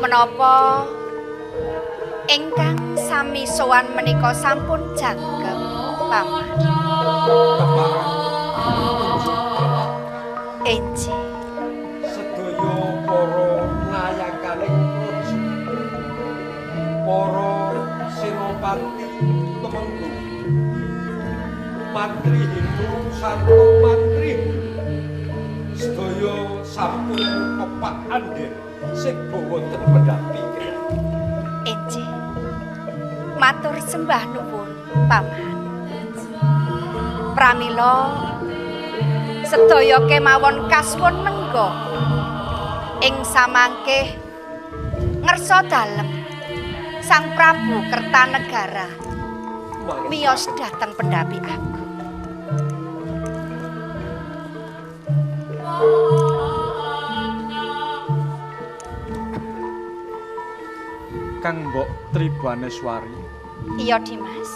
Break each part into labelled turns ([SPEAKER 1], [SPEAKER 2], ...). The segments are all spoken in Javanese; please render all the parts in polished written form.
[SPEAKER 1] menapa ingkang sami sowan menika sampun jagem paman. Enci
[SPEAKER 2] sedaya para nayakaning praja para senopati temenggung mantri Hindu sarta mantri sedaya sampun kepak andhen sing wonten pendhapi.
[SPEAKER 1] Enci matur sembah nuwun paman. Pramila sedaya kemawon kasuwun mengga ing samangke ngersa dalem Sang Prabu Kertanegara miyos dhateng pendhapi agung.
[SPEAKER 3] Kang Mbok Tribaneswari.
[SPEAKER 1] Iya Dimas.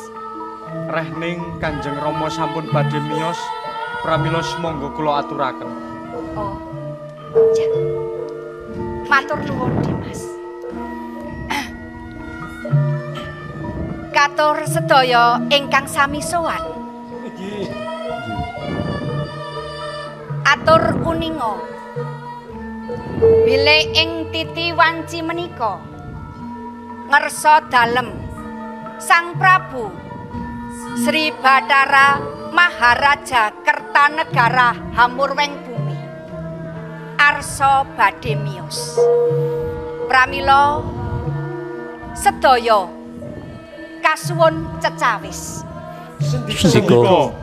[SPEAKER 3] Rehning Kanjeng Rama sampun badhe miyos, pramila semangga kula aturaken.
[SPEAKER 1] Oh. Ja. Matur nuwun Dimas. Katur sedaya ingkang sami sowan.
[SPEAKER 2] Nggih.
[SPEAKER 1] Atur uninga. Bilih ing titi wanci menika ngersa dalem Sang Prabu Sri Bathara Maharaja Kertanegara Hamurweng Bumi arsa badhe miyos. Pramila sedaya kasuwun cecawis.
[SPEAKER 3] Sendika.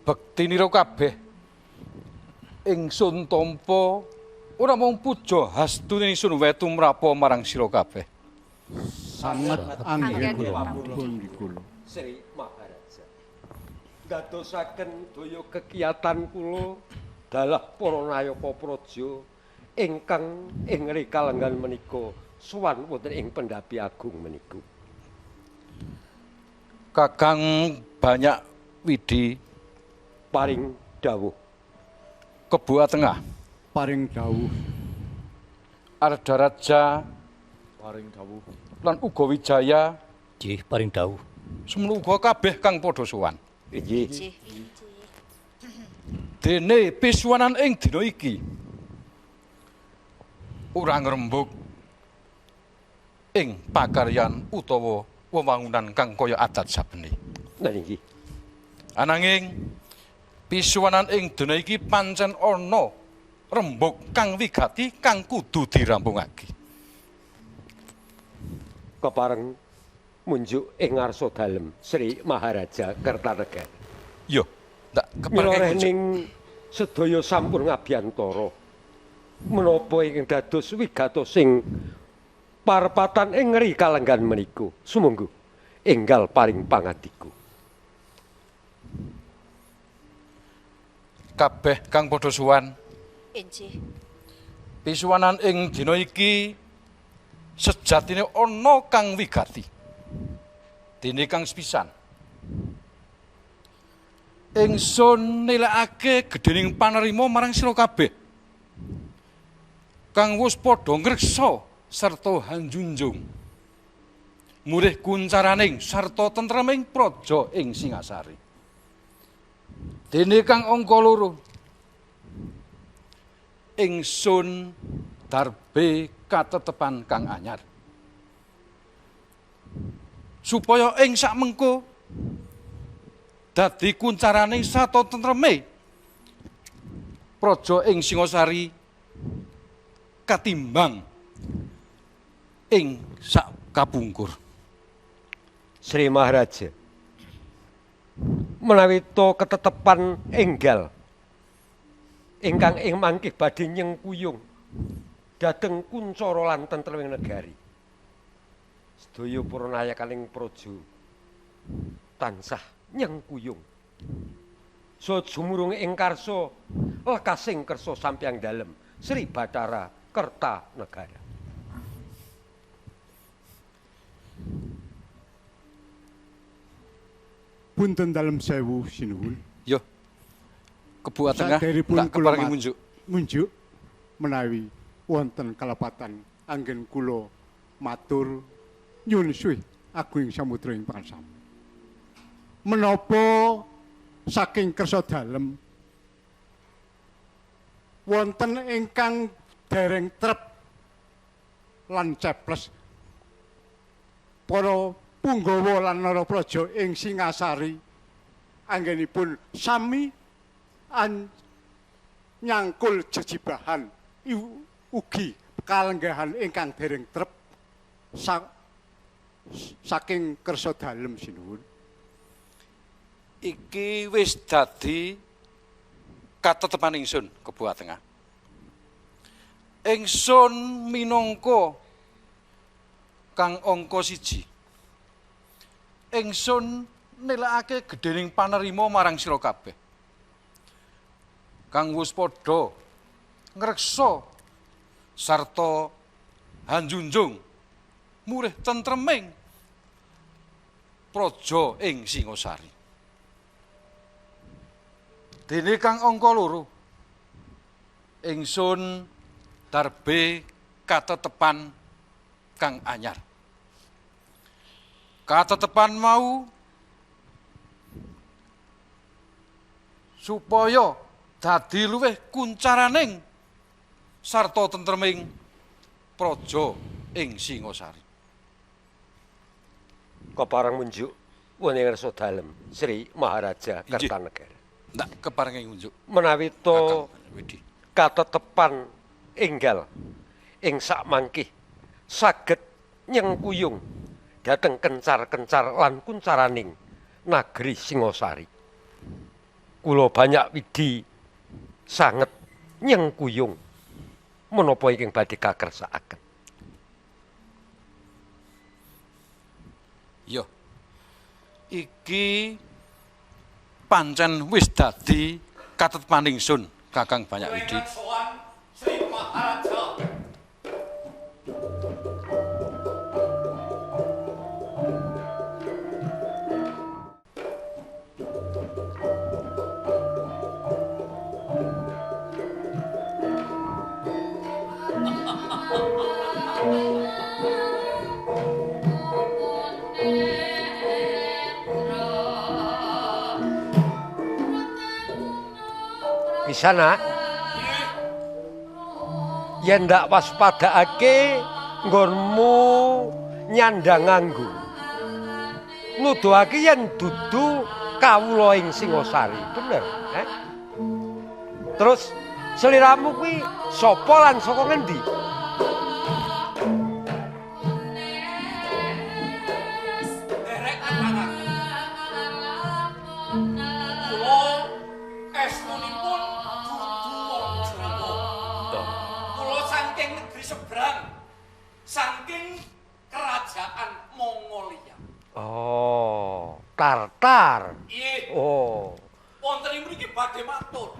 [SPEAKER 4] Bektinira kabeh ingsun tampa ora mung puja hastune ingsun wae tumrapa marang sira kabeh.
[SPEAKER 5] Sanget anggen kula.
[SPEAKER 2] Sri Maharaja. Dadosaken daya kegiatan kula dalah para nayaka praja ingkang ing rika lenggan menika sowan wonten ing pendhapi agung menika.
[SPEAKER 4] Kakang Banyak Widi
[SPEAKER 2] Paring dawuh.
[SPEAKER 4] Kebua Tengah
[SPEAKER 5] Paring dawuh.
[SPEAKER 4] Arda Raja
[SPEAKER 3] Paring dawuh.
[SPEAKER 4] lan uga Wijaya
[SPEAKER 6] Nggih, paring dawuh.
[SPEAKER 4] semono uga kabeh kang padha sowan.
[SPEAKER 2] Inggih.
[SPEAKER 4] Dene pisuwanan ing dina iki ora ngrembug ing pakaryan utawa wewangunan kang kaya adat sabene.
[SPEAKER 2] Nah nggih.
[SPEAKER 4] Ananging pisuwanan ing dina iki pancen ana rembug kang wigati kang kudu dirampungake.
[SPEAKER 2] Kepareng munjuk ing ngarsa dalem Sri Maharaja Kertanegara.
[SPEAKER 4] Yo, ndak kepareng
[SPEAKER 2] Mila
[SPEAKER 4] kunjuk.
[SPEAKER 2] ning sedaya sampun ngabiyantara. Menapa ingkang dados wigatos sing parpatan ing ngri kalenggan menika. Sumangga enggal paring pangadiku.
[SPEAKER 4] Kabeh kang padha sowan
[SPEAKER 1] Inggih.
[SPEAKER 4] pisuwanan ing dina iki sejatine ana kang wigati. Dene kang sepisan. Ingsun nilekake gedhening panerima marang sira kabeh. Kang wis padha ngreksa sarta hanjunjung. Murih kuncaraning sarta tentreming praja ing Singasari. Dene kang angka 2. Ingsun darbe katetepan kang anyar. Supaya ing sakmengko dadi kuncaraning sarta tentreme praja ing Singasari katimbang ing sak kapungkur.
[SPEAKER 2] Sri Maharaja. Menawi to ketetepan enggal ingkang ing mangkih badhe nyengkuyung dhateng kuncara lan tentreming negari. Sedaya para nayakaning praja tansah nyengkuyung. So jumurung ing karsa lekasing kersa sampyang dalem Sri Bathara Kertanegara.
[SPEAKER 5] Punten dalem sewu sinuwun.
[SPEAKER 4] Yo. Kebua Tengah
[SPEAKER 5] Saderipun
[SPEAKER 4] tak
[SPEAKER 5] kula
[SPEAKER 4] keparingi munjuk.
[SPEAKER 5] munjuk menawi wonten kalepatan anggen kula matur nyuwun suwih agunging samudra ing pansam. Menapa saking kersa dalem wonten ingkang dereng trep lan ceples para punggawa lan narapraja ing Singasari anggenipun sami nyangkul jejibahan ugi kalenggahan ingkang dereng trep saking kersa dalem sinuwun.
[SPEAKER 4] Iki wis dadi katetepan ingsun Kebua Tengah. Ingsun minangka kang angka 1. Ingsun nilekake gedhening panerima marang sira kabeh. Kang wis padha ngreksa sarta hanjunjung murih tentreming praja ing Singasari. Dene kang angka 2. Ingsun darbe katetepan kang anyar. Katetepan mau supaya dadi luwih kuncaraning sarta tentreming praja ing Singasari.
[SPEAKER 2] Kepareng munjuk wonten ngarsa dalem Sri Maharaja
[SPEAKER 4] Inggih.
[SPEAKER 2] Kertanegara.
[SPEAKER 4] Ndak keparengi unjuk.
[SPEAKER 2] Menawi to
[SPEAKER 4] Kakang Widi.
[SPEAKER 2] katetepan enggal ing sakmangkih saged nyengkuyung dhateng kencar-kencar lan kuncaraning nagri Singasari. Kula Banyak Widi sanget nyengkuyung menapa ingkang badhe kakersakaken.
[SPEAKER 4] Yo. Iki pancen wis dadi katetepan ingsun Kakang Banyak Widi.
[SPEAKER 2] Bisa nak? Yen ndak waspadakake nggonmu nyandang nganggo. Nuduhake yen dudu kawula ing Singasari, bener, Terus seliramu kuwi sapa lan saka ngendi?
[SPEAKER 6] Saking kerajaan Mongolia.
[SPEAKER 2] Oh, Tartar.
[SPEAKER 6] Iya.
[SPEAKER 2] Oh.
[SPEAKER 6] Wonten ing mriki badhe matur.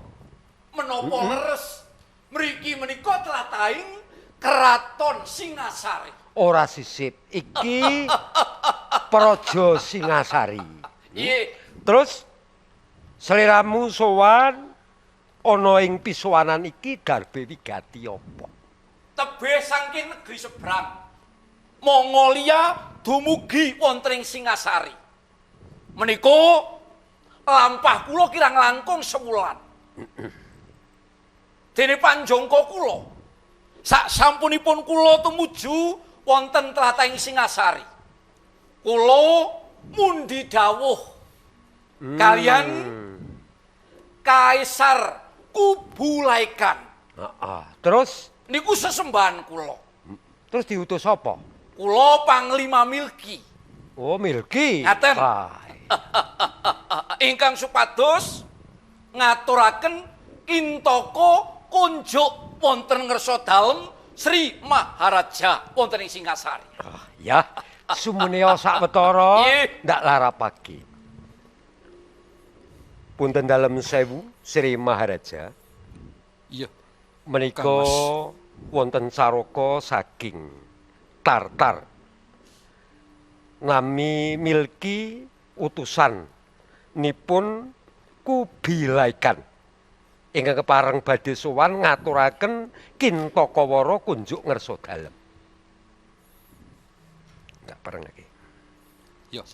[SPEAKER 6] Menapa leres mriki menika tlatahing Keraton Singasari.
[SPEAKER 2] Ora sisip. Iki Praja Singasari.
[SPEAKER 6] Iya.
[SPEAKER 2] Terus seliramu sowan ana ing pisuwanan iki darbe wigati apa?
[SPEAKER 6] Tebih saking negeri seberang. Mongolia dumugi wonten ing Singasari. Menika lampah kula kirang langkung sewulan. Dene panjangka kula sak sampunipun kula tumuju wonten tlatahing Singasari. Kula mundi dawuh kalian Kaisar Kubulaikan.
[SPEAKER 2] Terus
[SPEAKER 6] niku sesembahan kula.
[SPEAKER 2] Terus diutus apa?
[SPEAKER 6] Kula Panglima Milki.
[SPEAKER 2] Oh, Milki.
[SPEAKER 6] Ngaten. Ingkang supados ngaturaken kintaka kunjuk wonten ngersa dalem Sri Maharaja wonten ing Singasari.
[SPEAKER 2] Ya, sumeneo sawetara ndak larapake. Punten dalem sewu Sri Maharaja.
[SPEAKER 4] Iya.
[SPEAKER 2] Menika wonten caraka saking Tartar. Nami Milki utusan nipun Kubilaikan. Ingkang kepareng badhe sowan ngaturaken Kintakawara kunjuk ngersa dalem. Ndak parengake.
[SPEAKER 4] Iya.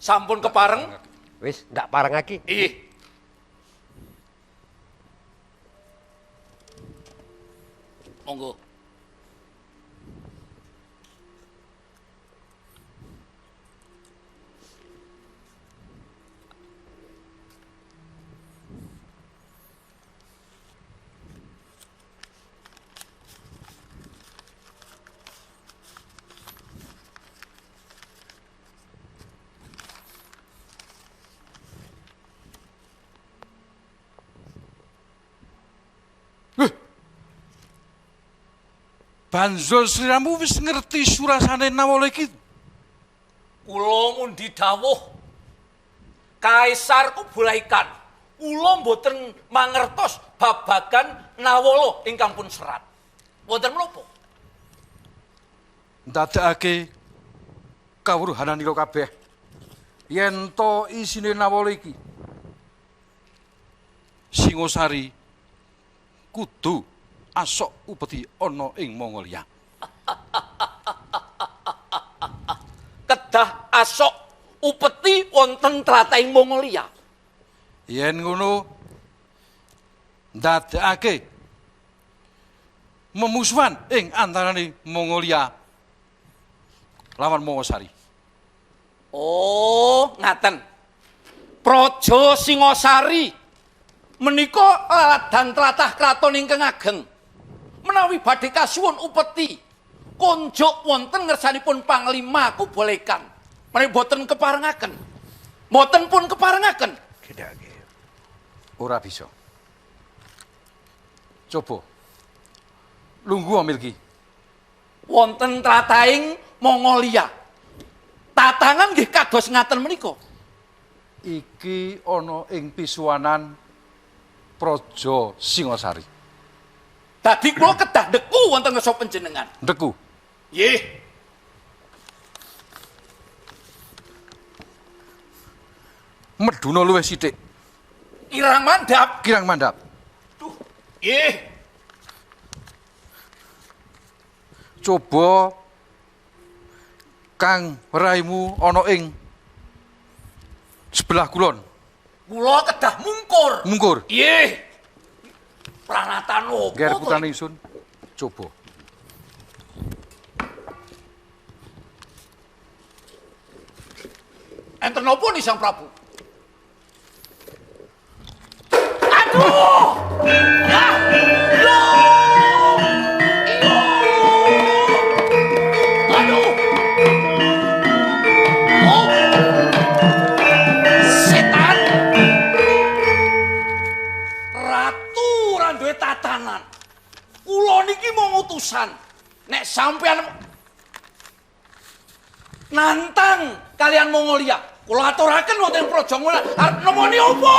[SPEAKER 6] Sampun kepareng?
[SPEAKER 2] Wis, ndak parengake.
[SPEAKER 6] Ih. Monggo.
[SPEAKER 4] Banjur sliramu wis ngerti surasane nawala iki?
[SPEAKER 6] Kula mundi dawuh Kaisar Kubulaikan. Kula mboten mangertos babagan nawala ingkang pun serat. Wonten menapa?
[SPEAKER 4] Ndadekake kawruhananira kabeh. Yen to isine nawala iki Singasari kudu asok upeti ana ing Mongolia.
[SPEAKER 6] Kedah asok upeti wonten tlatahing Mongolia.
[SPEAKER 4] Yen ngono ndadekake memusuhan ing antarane Mongolia lawan Mongolisari.
[SPEAKER 6] Oh, ngaten. Praja Singasari menika laladan tlatah kraton ingkang ageng. Menawi badhe kasuwun upeti kunjuk wonten ngersanipun Panglima Kubulaikan. Menawi boten keparengaken. Boten pun keparengaken.
[SPEAKER 4] Ora bisa. Coba lungguh Milki.
[SPEAKER 6] Wonten tlatahing Mongolia. Tatangan nggih kados ngaten menika.
[SPEAKER 4] Iki ana ing pisuwanan Praja Singasari.
[SPEAKER 6] Dadi kula kedah deku wonten ngersa panjenengan.
[SPEAKER 4] Deku.
[SPEAKER 6] Nggih.
[SPEAKER 4] Meduna luwih sithik.
[SPEAKER 6] Kirang mandhap.
[SPEAKER 4] Kirang mandhap.
[SPEAKER 6] Duh. Nggih.
[SPEAKER 4] Coba Kang raimu ana ing sebelah kulon.
[SPEAKER 6] Kula kedah mungkur.
[SPEAKER 4] Mungkur.
[SPEAKER 6] Nggih. Pranatan opo?
[SPEAKER 4] Ger putrane ingsun. Coba.
[SPEAKER 6] Enten napa nih Sang Prabu? Aduh! Ya! Yo! Iyo! Aduh! Oh! Setan! Ratu ora duwe tatanan. Kula niki mau utusan. Nek sampean nantang kalian Mongolia, kula aturaken wonten praja Mongolia arep nemoni opo?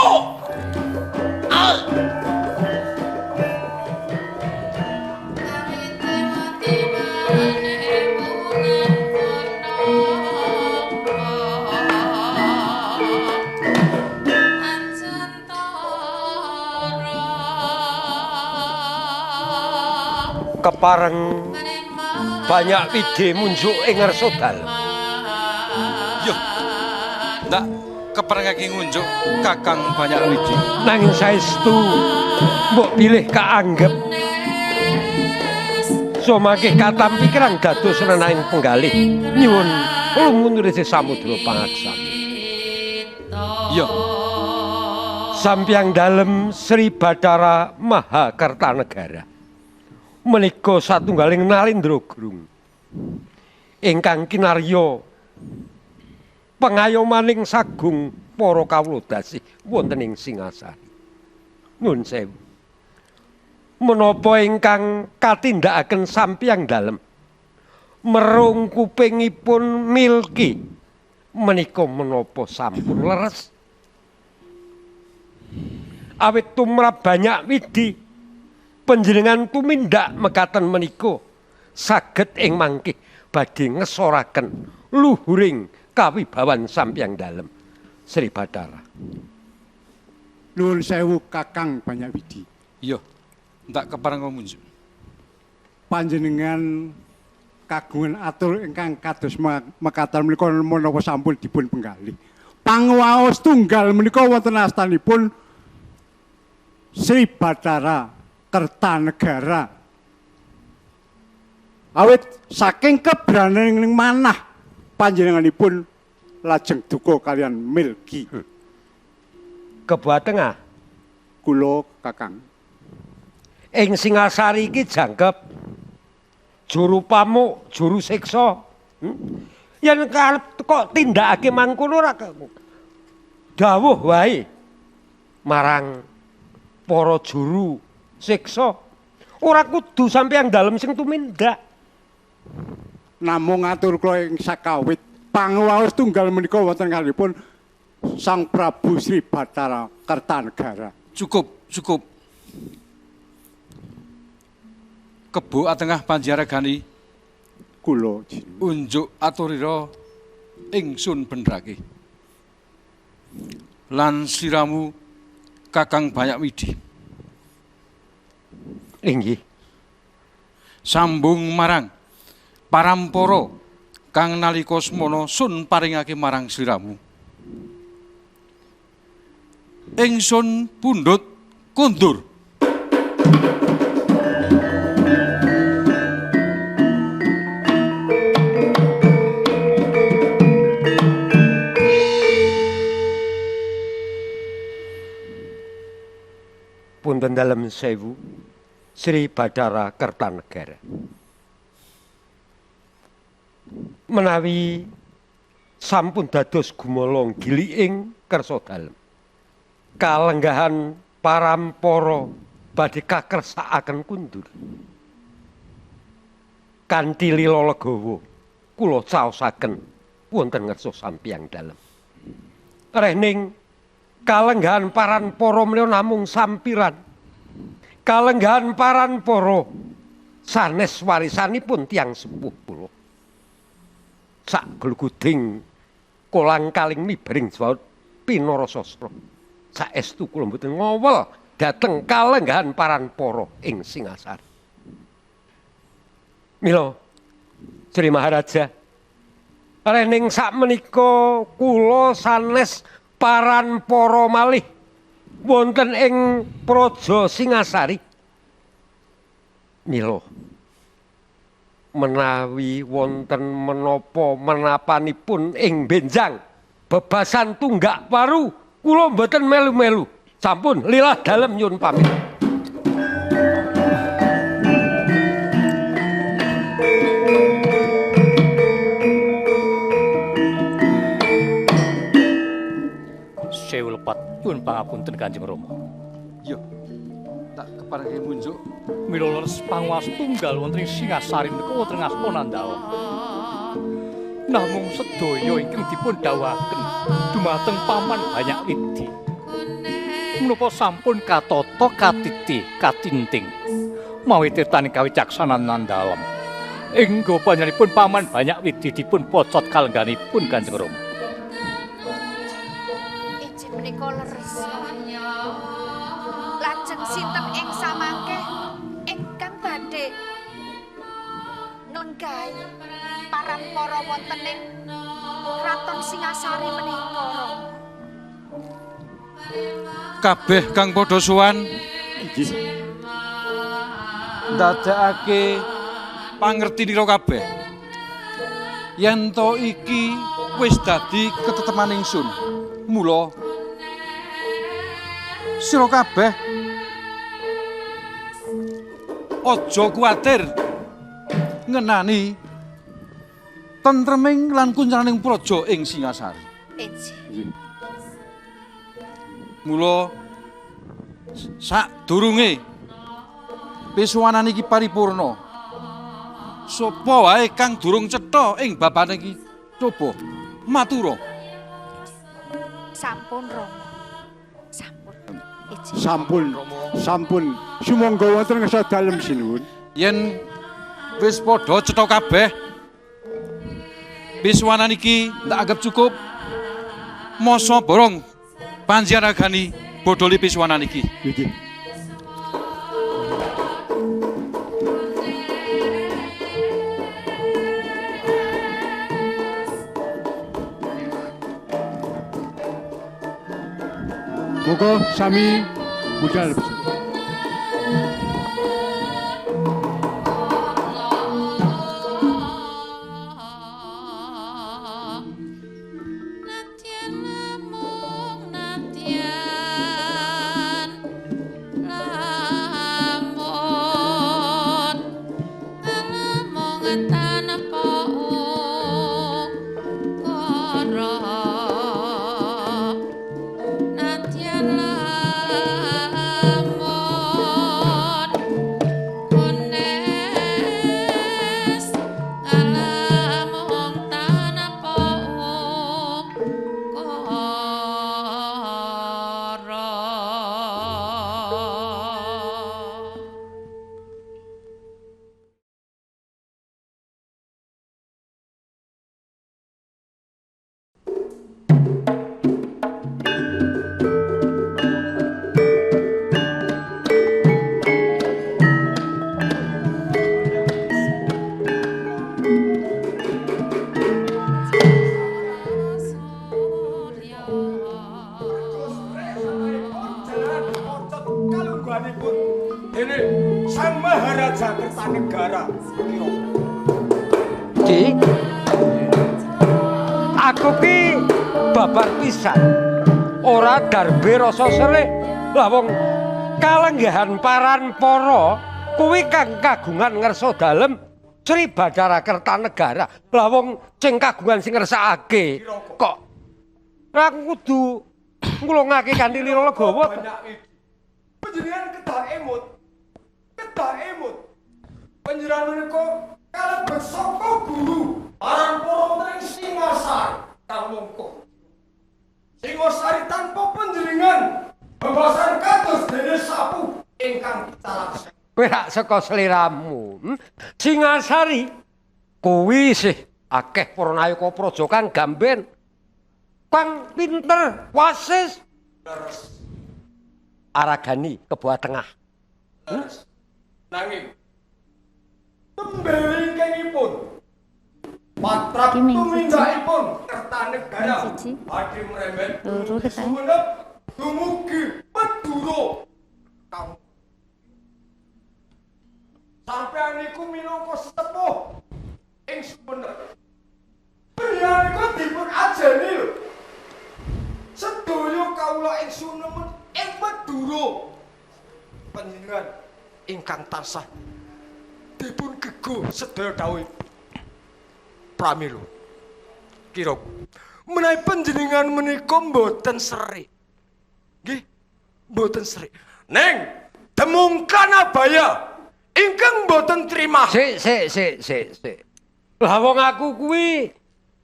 [SPEAKER 2] Kepareng banyak wide munjuk ing ngarsa dalem.
[SPEAKER 4] Yo. Ndak keparengake ngunjuk Kakang Banyak Widi.
[SPEAKER 2] Nanging saestu mbok pilih kaanggep somake katampi kirang dados renaing penggalih nyuwun lumundure samudra pangaksami.
[SPEAKER 4] Yo.
[SPEAKER 2] Sampyang dalem Sri Bathara Mahakertanegara menika satunggaling nalindra grung ingkang kinarya pengayomaning sagung para kawula dasih wonten ing Singasari. Nuwun sewu. Menapa ingkang katindakaken sampyang dalem merung kupingipun milki menika menapa sampun leres? Awit tumrap Banyak Widi panjenengan tumindak mekaten menika saged ing mangkih badhe ngesoraken luhuring kawibawan sampyang dalem Sri Bathara.
[SPEAKER 5] Nuwun sewu Kakang Banyak Widi.
[SPEAKER 4] Yo. Ndak kepareng ngunjuk.
[SPEAKER 5] Panjenengan kagungan atur ingkang kados mekaten menika menapa sampun dipun penggalih. Pangwaos tunggal menika wonten astanipun Sri Bathara Kertanegara. Awit saking kebranen manah panjenenganipun lajeng duka kalian milki.
[SPEAKER 2] Kebuat tengah
[SPEAKER 5] Kula Kakang.
[SPEAKER 2] ing Singasari iki jangkep juru pamuk, juru siksa. Yen kok tindakake mangkono ora dawuh wae marang para juru siksa. Ora kudu sampeyan dalem sing tumindak.
[SPEAKER 5] Namung ngatur kula ing sakawit pangwaos tunggal menika wonten kalihipun Sang Prabu Sri Bathara Kertanegara.
[SPEAKER 4] Cukup, cukup. Kebo atengah panjaragani
[SPEAKER 5] Kula
[SPEAKER 4] unjuk aturira ingsun bendrake. Lan siramu Kakang Banyak Widi.
[SPEAKER 2] Inggih.
[SPEAKER 4] Sambung marang parampara kang nalika semana sun paringake marang sliramu. Ingsun pundhut kundur.
[SPEAKER 2] Punten dalem sewu Sri Bathara Kertanegara. Menawi sampun dados gumala giliing kersa dalem. Kalenggahan parampara badhe kakersakaken kundur. Kanthi lila legawa kula caosaken wonten ngersa sampyang dalem. Rehning kalenggahan parampara menika namung sampiran. Kalenggahan parampara sanes warisanipun tiyang sepuh kula. Sak gluguding kolang kaling mibering jwaut pinarasastra. Saestu kula mboten ngowel dhateng kalenggahan parampara ing Singasari. Mila Sri Maharaja rening sakmenika kula sanes parampara malih wonten ing Praja Singasari Mila menawi wonten menapa menapanipun ing benjang bebasan tunggak paru kula mboten melu-melu. Sampun lilah dalem nyuwun pamit.
[SPEAKER 7] Sewu lepat nyuwun pangapunten Kanjeng Rama.
[SPEAKER 3] Yo, tak keparengke munjuk.
[SPEAKER 7] Mila leres panguwas tunggal wonten ing Singasari menika wonten Ngasponandala. Namung sedaya ingkang dipun dawuhaken dumateng Paman Banyak Widi. Menapa sampun katata katiti katinting mawi tirtaning kawicaksanan Nandalem. Engga panjenenganipun Paman Banyak Widi dipun pocot kalengganipun Kanjeng Rama.
[SPEAKER 1] Ijin menika leres. Lajeng sinten ing samangke ingkang badhe nglenggahi parampara wonten ing Kraton Singasari menika, Rama?
[SPEAKER 4] Kabeh kang padha sowan ndadekake pangertinira kabeh yen to iki wis dadi keteteman ingsun. Mula sira kabeh aja kuwatir ngenani tentreming lan kunjaraning praja ing Singasari.
[SPEAKER 1] Ijin.
[SPEAKER 4] Mula sadurunge pisuwanan iki paripurna, sapa wae kang durung cetha ing babagan iki coba matura.
[SPEAKER 1] Sampun, Rama. Sampun. Ijin.
[SPEAKER 5] Sampun sumangga wonten ngersa dalem sinuwun.
[SPEAKER 4] Yen wis padha cetha kabeh, pisuwanan iki tak anggap cukup. Masa borong panjenengani bodholi pisuwanan iki.
[SPEAKER 5] Nggih. Muga sami budal.
[SPEAKER 3] Dene Sang Maharaja Kertanegara.
[SPEAKER 2] Ki, aku ki babar pisan. Ora darbe rasa serik. Lah wong kalenggahan Paranpara kuwi kang kagungan ngersa dalem Sri Bathara Kertanegara. Lah wong sing kagungan sing ngersakake kok ra kudu ngulungake kanthi lira legawa.
[SPEAKER 3] Panjenengan kedah emut. Panjenengan menika kalebet saka guru Paranpara ing Singasari kang mungkuh. Singasari tanpa panjenengan bebasan kados dene sapu ingkang pitalas.
[SPEAKER 2] Kowe rak saka sliramu. Singasari kuwi isih akeh pranayaka praja kang gamben. Kang pinter, wasis. Aragani ke bawah tengah.
[SPEAKER 3] Nanging tembeli kengipun patrap tumindakipun Kertanegara badhe mrembet sumenep dumugi Madura. Sampeyan niku minangka sepuh ing Sumenep. Priyanika dipun ajeni lho. Sedaya kawula ing Sumenep ing Madura. Panjenengan ingkang tansah dipun gego sedaya dawuh pramila. Kira menawi panjenengan menika mboten serik. Nggih, mboten serik. Neng demungkan abaya ingkang mboten trima.
[SPEAKER 2] Sik. Lah wong aku kuwi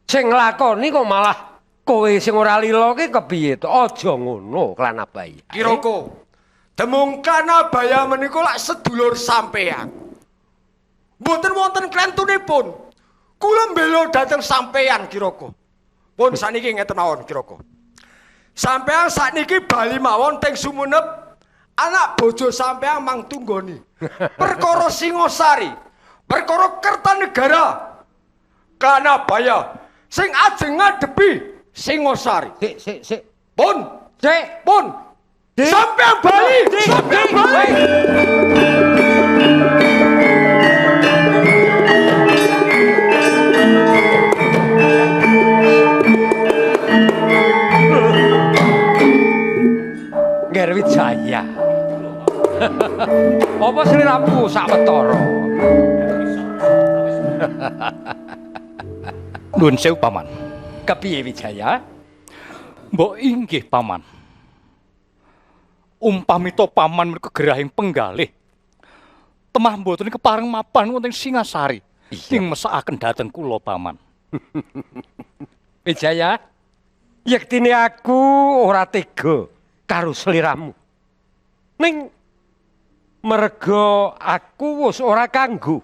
[SPEAKER 2] sing nglakoni kok malah kowe sing ora lila ki kepiye to? Aja ngono Klan Abaya.
[SPEAKER 3] Kiroko, demungkan abaya menika lak sedulur sampeyan. Mboten wonten klentunipun. Kula mbela dhateng sampeyan Kiroko. Pun saniki ngeten mawon Kiroko. Sampeyan sakniki bali mawon teng Sumenep. Anak bojo sampeyan mang tunggoni. Perkara Singosari, perkara Kertanegara. Klan Abaya sing ajeng ngadepi Singosari.
[SPEAKER 2] Sik.
[SPEAKER 3] Pun,
[SPEAKER 2] Sik.
[SPEAKER 3] pun. Sampeyan bali, sampeyan bali.
[SPEAKER 2] Wijaya. Apa sliramu sawetara?
[SPEAKER 7] Nuwun sewu Paman.
[SPEAKER 2] Kepiye Wijaya?
[SPEAKER 7] Mbok inggih Paman. Umpamita Paman menika gerahing penggalih. Temah mboten kepareng mapan wonten Singasari. Ing mesakaken dhateng kula Paman.
[SPEAKER 2] Wijaya, yektine aku ora tega karo sliramu. Ning merga aku wis ora kanggo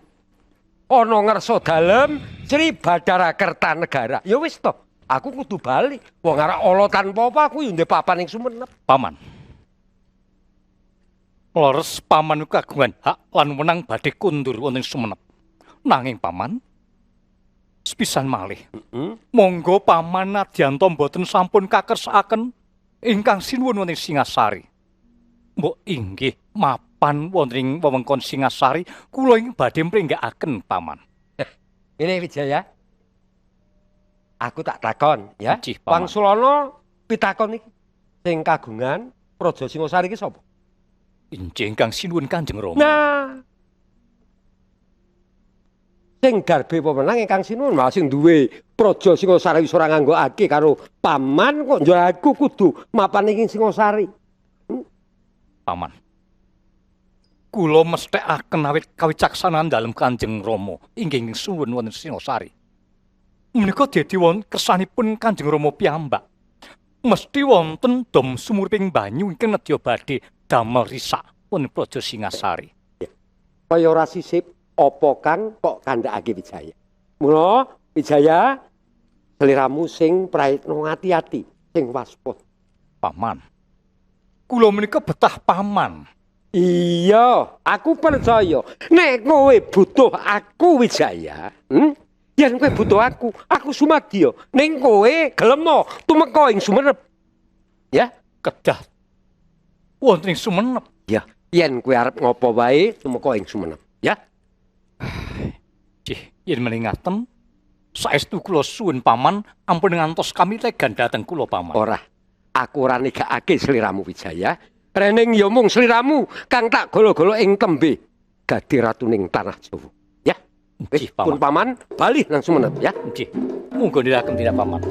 [SPEAKER 2] ana ngersa dalem Sri Bathara Kertanegara. Ya wis to, aku kudu bali. Wong arek ala tanpa apa aku yo ndek papan ing Sumenep.
[SPEAKER 7] Paman. Leres Paman kagungan hak lan wenang badhe kundur wonten Sumenep. Nanging Paman sepisan malih. Monggo Paman nadyanto mboten sampun kakersakaken ingkang sinuwun wonten Singasari. Mbok inggih mapan wonten ing wewengkon Singasari kula ing badhe mringgakaken Paman.
[SPEAKER 2] Ini Wijaya. Aku tak takon ya.
[SPEAKER 7] Nggih, Paman.
[SPEAKER 2] Wangsulana pitakon iki sing kagungan Praja Singosari iki sapa?
[SPEAKER 7] Injih ingkang sinuwun Kanjeng Rama.
[SPEAKER 2] Nah, sing garbe pemenang ingkang sinuwun malah sing duwe Praja Singosari wis ora nganggokake karo paman kok njo aku kudu mapan ing Singosari.
[SPEAKER 7] Paman. Kula mesthekaken awit kawicaksanan dalem Kanjeng Rama inggih suwun wonten Singosari. Menika dadi wonten kersanipun Kanjeng Rama piyambak. Mesti wonten dom sumurping banyu ingkang nedya badhe damel risak wonten Praja Singasari.
[SPEAKER 2] Kaya ora sisip apa kang kok kandhakake Wijaya. Mula Wijaya sliramu sing praitno ati-ati, sing waspada.
[SPEAKER 7] Paman. Kula menika betah Paman.
[SPEAKER 2] Iya, aku percaya. Nek kowe butuh aku Wijaya, yen kowe butuh aku sumadya. Ning kowe gelem tumeka ing Sumenep. Ya,
[SPEAKER 7] Kedah wonten ing Sumenep.
[SPEAKER 2] ya. Yen kowe arep ngopo wae tumeka ing Sumenep, ya.
[SPEAKER 7] Nggih, yen meningaken saestu kula suwun Paman ampun ngantos kami tegan dhateng kula Paman.
[SPEAKER 2] Ora. Aku ora negakake sliramu Wijaya. Rening ya mung sliramu kang tak golo-golo ing tembe Gadi Ratuning Tanah Jawa. Ya.
[SPEAKER 7] Nggih,
[SPEAKER 2] Pun
[SPEAKER 7] Paman.
[SPEAKER 2] Paman bali nang Sumenep ya.
[SPEAKER 7] Nggih. Monggo nindakaken tidak Paman.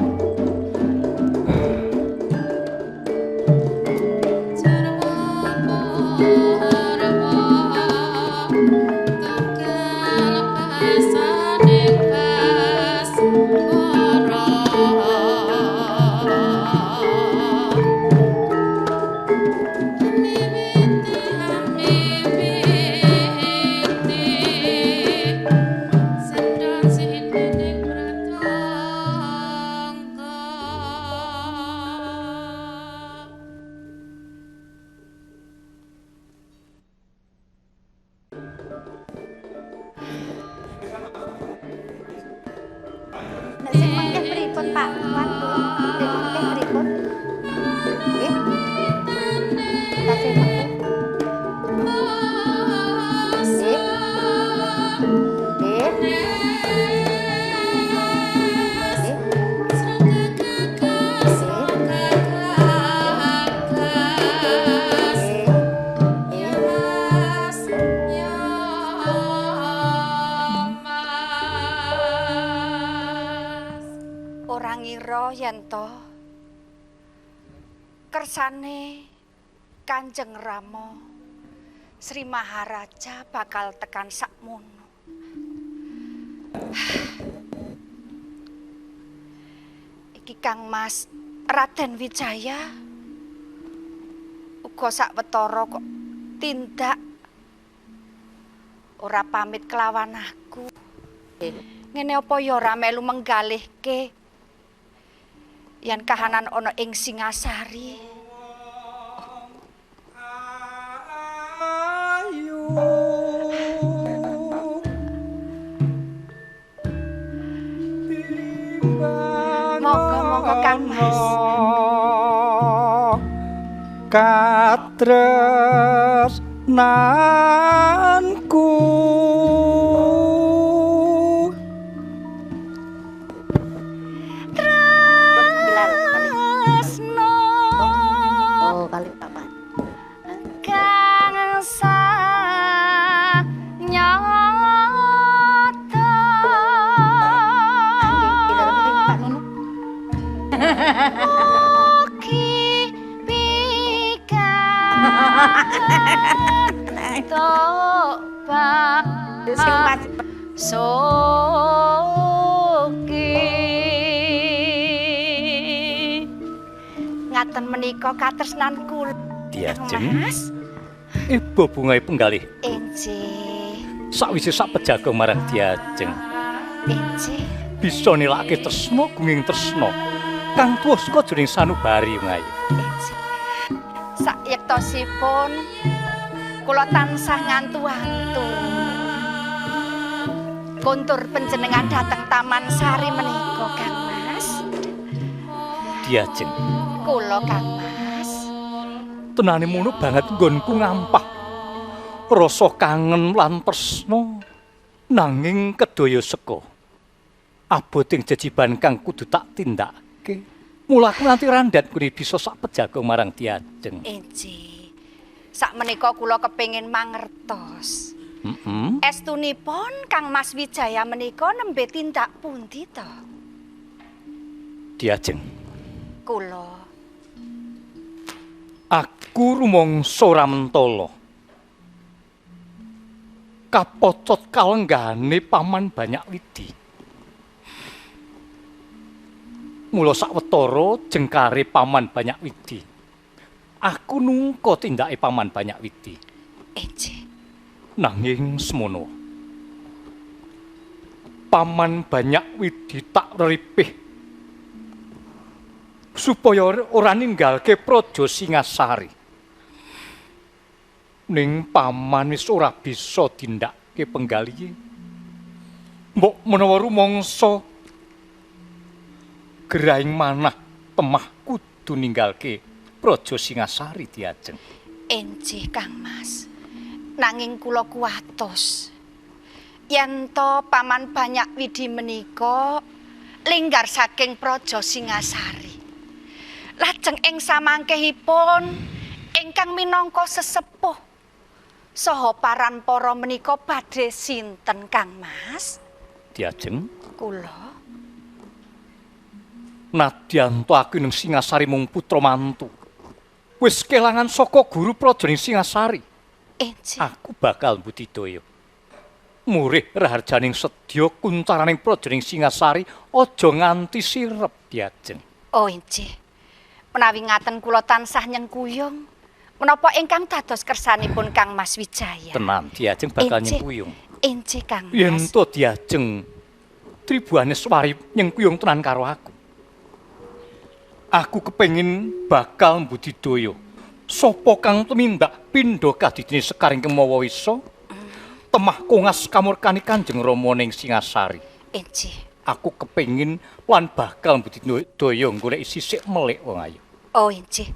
[SPEAKER 1] ngerasa yen to kersane Kanjeng Rama Sri Maharaja bakal tekan sakmono. Iki Kang Mas Raden Wijaya uga sawetara kok tindak ora pamit kelawan aku. Ngene apa ya ora melu menggalihke yen kahanan ana ing Singasari. Monggo Kang Mas.
[SPEAKER 7] Katresnanku
[SPEAKER 1] Tresno
[SPEAKER 8] kali papat.
[SPEAKER 1] Kang sanyata Oki pikan Toba Soki ngaten menika katresnan kula.
[SPEAKER 7] Diajeng
[SPEAKER 1] Mas,
[SPEAKER 7] ibu bungai penggalih
[SPEAKER 1] enjih.
[SPEAKER 7] sakwise sak pejago marang Diajeng
[SPEAKER 1] Enjih.
[SPEAKER 7] bisa nilake tresna gunging tresna kang tuwa saka jroning sanubari ngayu.
[SPEAKER 1] Sayektosipun kula tansah ngantu-antu kontur panjenengan dhateng Taman Sari menika Kang Mas.
[SPEAKER 7] Diajeng
[SPEAKER 1] Kula Kang Mas.
[SPEAKER 7] tenane mono banget nggonku ngampah rasa kangen lan tresna nanging kedaya seka aboting jejiban kang kudu tak tindakake mulaku nganti randhat kuwi bisa sak pejago marang Diajeng.
[SPEAKER 1] Enjih. Sakmenika kula kepengin mangertos. Estunipun Kang Mas Wijaya menika nembe tindak pundi to?
[SPEAKER 7] Diajeng
[SPEAKER 1] Kula
[SPEAKER 7] aku rumangsa ora mentala kapocot kalenggane Paman Banyakwidi. Mula sawetara jengkare Paman Banyakwidi. Aku nungka tindake Paman Banyakwidi.
[SPEAKER 1] enjih.
[SPEAKER 7] Nanging semono. Paman Banyakwidi tak reripih supaya ora ninggalke Praja Singasari. Ning paman wis ora bisa tindakke penggalihe. Mbok menawa rumangsa gerahing manah temah kudu ninggalke Praja Singasari Diajeng.
[SPEAKER 1] Enjih Kang Mas. Nanging kula kuwatos yen to Paman Banyakwidi menika linggar saking Praja Singasari. Lajeng ing samangkehipun ingkang minangka sesepuh saha paranpara menika badhe sinten Kang Mas?
[SPEAKER 7] Diajeng
[SPEAKER 1] Kula
[SPEAKER 7] nadyanto aku ning Singasari mung putra mantu. Wis kelangan saka guru prajaning Singasari.
[SPEAKER 1] enjih.
[SPEAKER 7] Aku bakal budidaya. Murih raharjaning sedya kuncaraning prajaning Singasari aja nganti sirep Diajeng.
[SPEAKER 1] Oh enjih. Menawi ngaten kula tansah nyengkuyung menapa ingkang dados kersanipun Kang Mas Wijaya.
[SPEAKER 7] Tenan Diajeng bakal
[SPEAKER 1] Enjih.
[SPEAKER 7] nyengkuyung.
[SPEAKER 1] Enjih Kang
[SPEAKER 7] Yen
[SPEAKER 1] Mas.
[SPEAKER 7] to Diajeng tribuane swari nyengkuyung tenan karo aku. Aku kepengin bakal budidaya. Sapa kang tumindak pindha kadidine sekaring kemawa wisa temah kongas kamurkani Kanjeng Rama ning Singasari.
[SPEAKER 1] Enjih.
[SPEAKER 7] Aku kepengin lan bakal budidaya golek sisik melik wong ayu.
[SPEAKER 1] Oh enjih.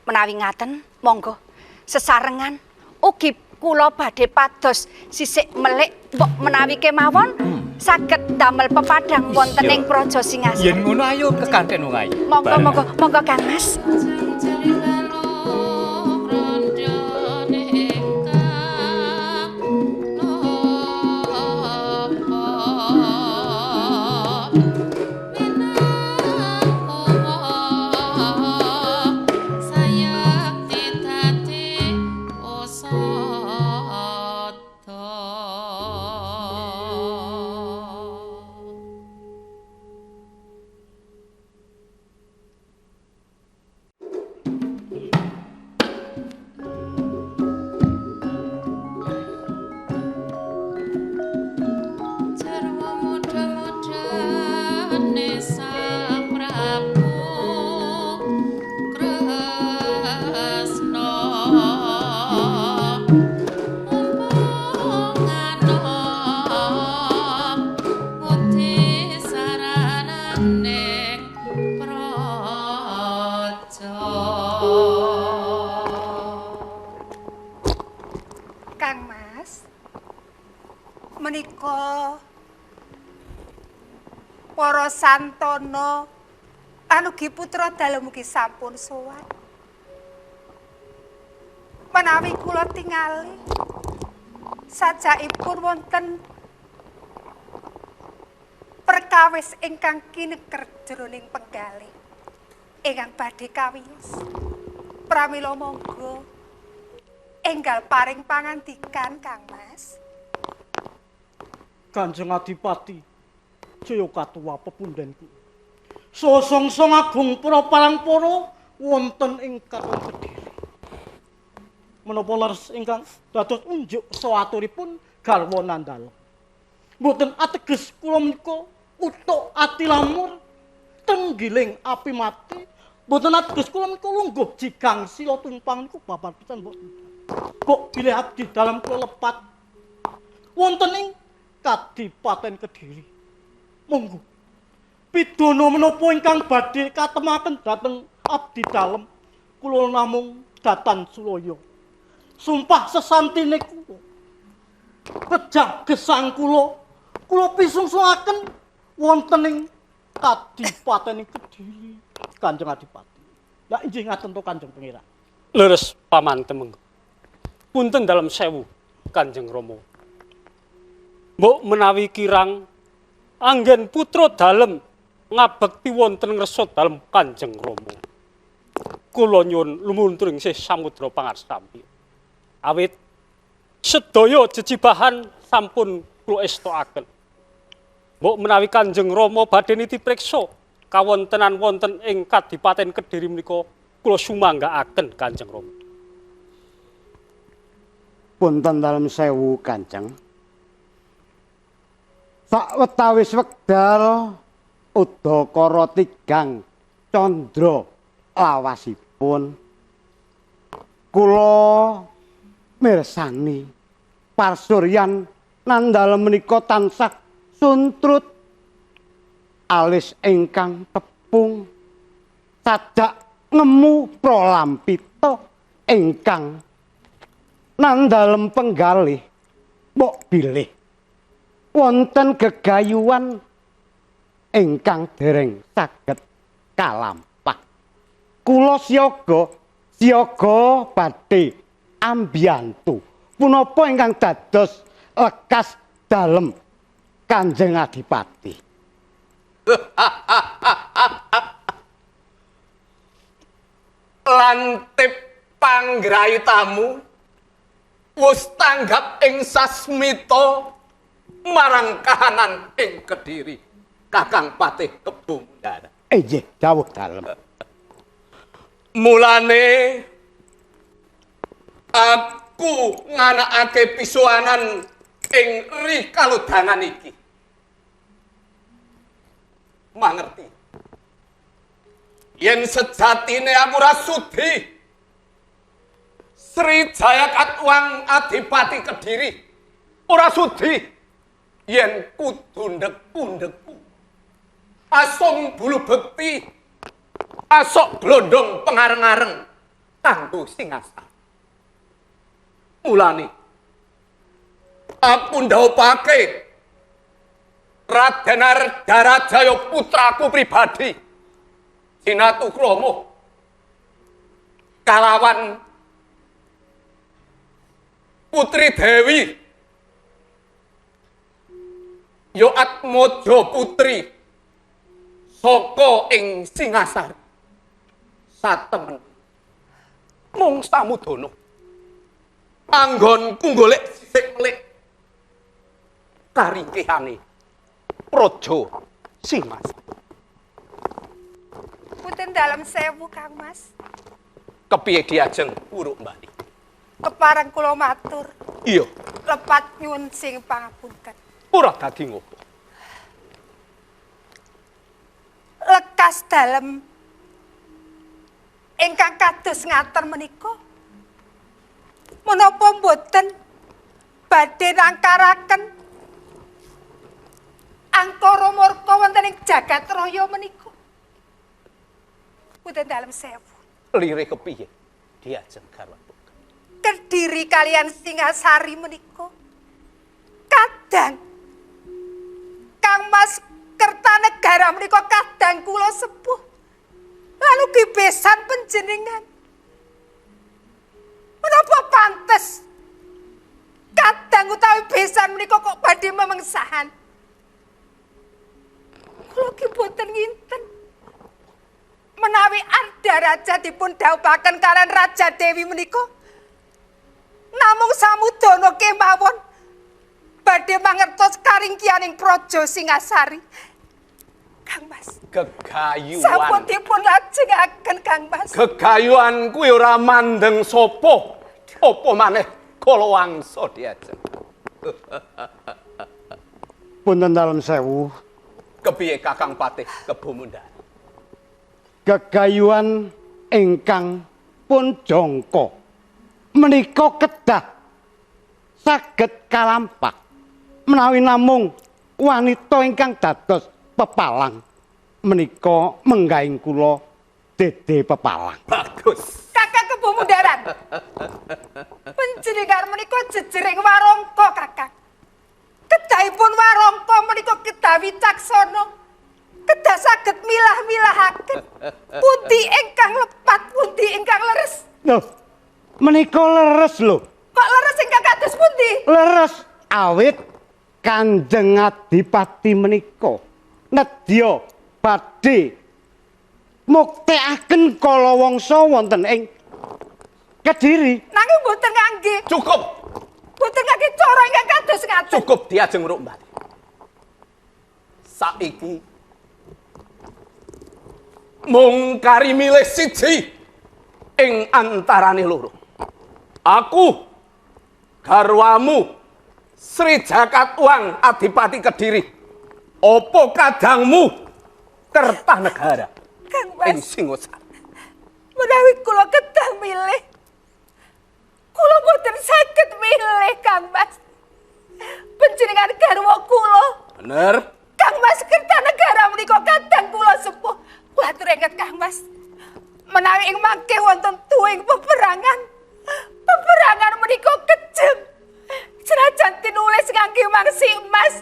[SPEAKER 1] Menawi ngaten monggo sesarengan ugi kula badhe pados sisik melik mbok menawi kemawon saged damel pepadang wonten ing Praja Singasari.
[SPEAKER 7] Yen ngono ayo kekanten wong ayu.
[SPEAKER 1] Monggo Kang Mas. Kang Mas. Menika para santana anugi putra dalem mugi sampun sowan. Menawi kula tingali sajakipun wonten perkawis ingkang kineker jroning penggalih ingkang badhe kawiyos. Pramila monggo enggal paring pangandikan Kang Mas.
[SPEAKER 9] Kanjeng Adipati Jaya Katuwa pepundhenku. Sosongsong agung para parangpara wonten ing Katon Kediri. Menapa leres ingkang dados unjuk sawaturipun garwa Nandala. Mboten ateges kula menika utuk ati lamur tenggiling api mati. Mboten ateges kula menika lungguh jigang sila tumpang niku babar pisan mboten. Kok bilih abdi dalam kula lepat wonten ing Kadipaten Kediri. Monggo pidana menapa ingkang badhe katemaken dhateng abdi dalem kula namung datan Sulaya. Sumpah sesantine kula kejak gesang kula pisungsungaken wonten ing Kadipaten Kediri Kanjeng Adipati. Lah inggih ngaten to Kanjeng Pangeran.
[SPEAKER 10] Leres paman temenggu. Punten dalem sewu Kanjeng Rama. Mbok menawi kirang anggen putra dalem ngabekti wonten ngresot dalem Kanjeng Rama. Kula nyuwun lumunturing sih samudra pangastampi. Awit sedaya jejibahan sampun kula estokaken. Mbok menawi Kanjeng Rama badhe nitipriksa kawontenan wonten ing Kadipaten Kediri menika kula sumanggaaken Kanjeng Rama.
[SPEAKER 11] Punten dalem sewu Kanjeng. Sawetawis wekdal Udakara tigang candra lawasipun kula mirsani pasuryan Nandala menika tansah suntrut alis ingkang tepung sadak ngemu pralampita ingkang nandalem penggalih mbok bilih wonten gegayuhan ingkang dereng saged kalampah. Kula siyaga badhe ambiyantu punapa ingkang dados lekas dalem Kanjeng Adipati.
[SPEAKER 3] Lantip panggrayitamu wis tanggap ing sasmita marang kahanan ing Kediri Kakang Patih Kebundara.
[SPEAKER 11] Nggih, dawuh dalem.
[SPEAKER 3] Mulane aku nganakake pisuanan ing rikaludangan iki. Mangerti. Yen sejatine aku ora sudi Sri Jaya Katuwang Adipati Kediri ora sudi yen kudundhek-undhekku asong bulu bekti asok glondong pengareng-areng kanggo singasar. Mulane aku ndhawuhake Raden Ardarajaya putraku pribadi Jinatukrama kalawan Putri Dewi yo Atmaja putri saka ing Singasari satemen mung samudana anggonku golek sisik melik karingkihane Praja Singasari.
[SPEAKER 1] Punten dalam sewu Kang Mas.
[SPEAKER 3] Kepiye diajeng uruk mbali?
[SPEAKER 1] Kepareng kula matur.
[SPEAKER 3] Iya.
[SPEAKER 1] Lepat nyuwun sing pangapunten.
[SPEAKER 3] Ora dadi ngopo.
[SPEAKER 1] Lekas dalem ingkang kados ngaten menika menapa mboten badhe nangkaraken angkara murka wonten ing jagat raya menika. Punten dalem sewu.
[SPEAKER 3] Lire kepiye diajeng garwa.
[SPEAKER 1] Kediri kalian Singasari menika kadang Kangmas Kertanegara menika kadang kula sepuh lan ugi besan panjenengan. Menapa pantes kadang utawi besan menika kok badhe memengsahan? Kula ki boten nginten menawi Arda Raja dipun dhawuhaken kalian Raja Dewi menika namung samudana kemawon badhe mangertos karingkianing praja Singasari. Kang Mas,
[SPEAKER 6] Gegayuan.
[SPEAKER 1] sampun dipun lajengaken Kang Mas.
[SPEAKER 6] Gegayuan kuwi ora mandeng sapa. Apa maneh kala wangsa diajeng.
[SPEAKER 11] Punten dalem sewu.
[SPEAKER 6] Kepiye Kakang Patih Kebomundari?
[SPEAKER 11] Gegayuhan ingkang pun jangka menika kedah saged kalampak menawi namung wanita ingkang dados pepalang menika menggahing kula dede pepalang.
[SPEAKER 6] Bagus.
[SPEAKER 1] Kakang Kebomundaran. Panjenengan menika jejering warangka, Kakang. Kedahipun warangka menika kedah wicaksana. Kedah saged milah-milahaken pundi ingkang lepat, pundi ingkang leres.
[SPEAKER 11] Loh, menika leres lho.
[SPEAKER 1] Kok leres ingkang kados pundi?
[SPEAKER 11] Leres awit Kanjeng Adipati menika nedya badhe muktekaken kalawangsa wonten ing Kediri.
[SPEAKER 1] Nanging boten ngangge.
[SPEAKER 6] Cukup.
[SPEAKER 1] Boten ngangge cara ingkang kados ngaten.
[SPEAKER 6] Cukup diajeng Ruk Mbati. Saiki mung kari milih siji ing antarane loro. Aku garwamu Sri Jakatwang Adipati Kediri. Apa kadangmu Kertanegara
[SPEAKER 1] Kang
[SPEAKER 6] ing
[SPEAKER 1] Mas,
[SPEAKER 6] Singosari?
[SPEAKER 1] menawi kula kedah milih, kula boten saged milih Kang Mas. Panjenengan garwa kula.
[SPEAKER 6] Bener.
[SPEAKER 1] Kang Mas Kertanegara menika kadang kula sepuh. Kula atur inget Kang Mas. Menawi ing mangke wonten tuwing peperangan. Peperangan menika kejem. Senajan tinulis ngangge mangsi emas.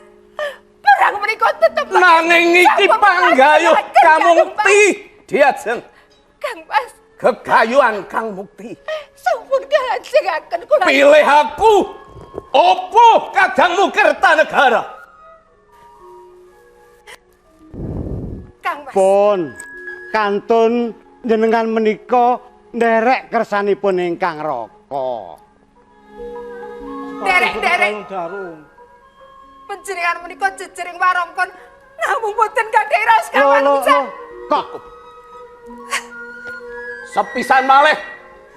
[SPEAKER 1] Perang menika tetep
[SPEAKER 6] Nanging iki panggayuh kamukti diajeng.
[SPEAKER 1] Kang Mas,
[SPEAKER 6] Gegayuhan Kang Mukti.
[SPEAKER 1] sampun kalajengaken kula.
[SPEAKER 6] Pilih aku. Apa kadangmu Kertanegara?
[SPEAKER 1] Kang Mas.
[SPEAKER 11] Pun kantun jenengan menika nderek kersanipun ingkang raka.
[SPEAKER 1] Derek-derek. Panjenengan menika jejering warangkon namung boten gadhah raos kawanten.
[SPEAKER 11] Kok
[SPEAKER 6] Sepisan malih,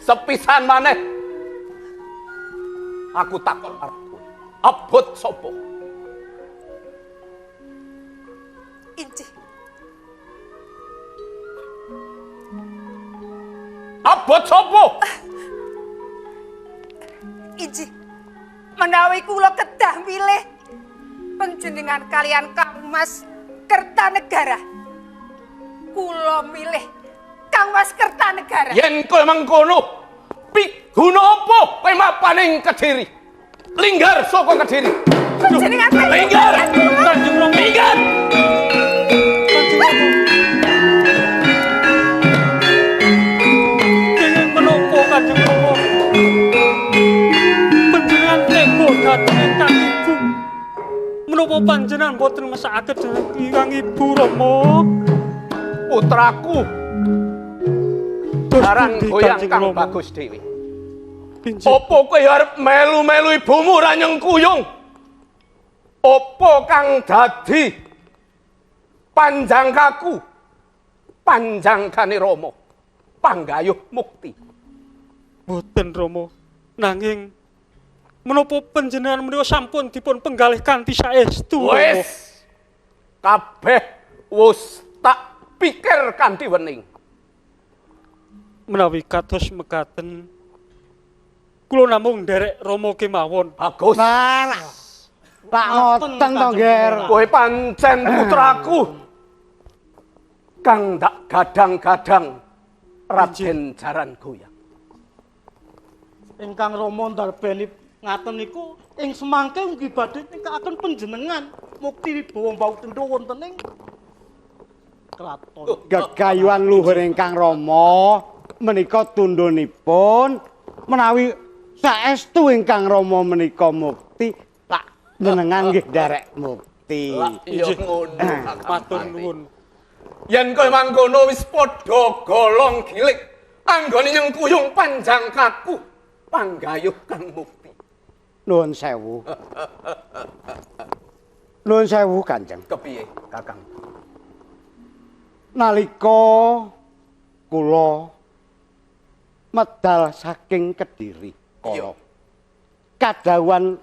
[SPEAKER 6] sepisan maneh. Aku takon arepku. Abot sapa?
[SPEAKER 1] Inci.
[SPEAKER 6] Abot sapa?
[SPEAKER 1] Inci. Menawi kula kedah milih panjenengan kalian Kang Mas Kertanegara. Kula milih Kang Mas Kertanegara.
[SPEAKER 6] Yen kowe mengkono, piguna apa kowe mapan ing Kediri? Linggar saka Kediri.
[SPEAKER 1] Panjenengan
[SPEAKER 6] linggar. Kanjeng Rama. Linggar.
[SPEAKER 10] Kenging menapa Kanjeng Rama? Panjenengan tega dhateng ingkang ibu. Menapa panjenengan boten mesakaken dhateng ingkang ibu Rama?
[SPEAKER 6] Putraku. Barang goyang Kang Bagus Dewi. Apa kowe arep melu-melu ibumu ra nyengkuyung? Apa kang dadi panjangkaku? Panjangkane Rama. Panggayuh Mukti.
[SPEAKER 10] Boten Rama. Nanging menapa panjenengan menika sampun dipun penggalih kanthi saestu?
[SPEAKER 6] Wis. Kabeh wis tak pikir kanthi wening.
[SPEAKER 10] Menawi kados mekaten kula namung nderek Rama kemawon.
[SPEAKER 6] Bagus.
[SPEAKER 11] Tak ngoten to, Nger.
[SPEAKER 6] Kowe pancen putraku. Kang dak gadang-gadang Raden Jaran Goyang.
[SPEAKER 9] ingkang Rama ndarbeni ngaten niku ing semangke ugi badhe ningkakaken panjenengan mukti wibawa mbau tendha wonten ing kraton.
[SPEAKER 11] Gegayuhan luhur ingkang Rama menika tundhonipun menawi saestu ingkang Rama menika mukti tak jenengan nggih nderek mukti.
[SPEAKER 6] Iya ngono. Matur nuwun. Yen kaya mangkono wis padha golong gilik anggone nyengkuyung panjang kaku panggayuh kang mukti.
[SPEAKER 11] Nuwun sewu. Nuwun sewu Kanjeng.
[SPEAKER 6] Kepiye, Kakang?
[SPEAKER 11] Nalika kula medal saking Kediri kala kadhawuhan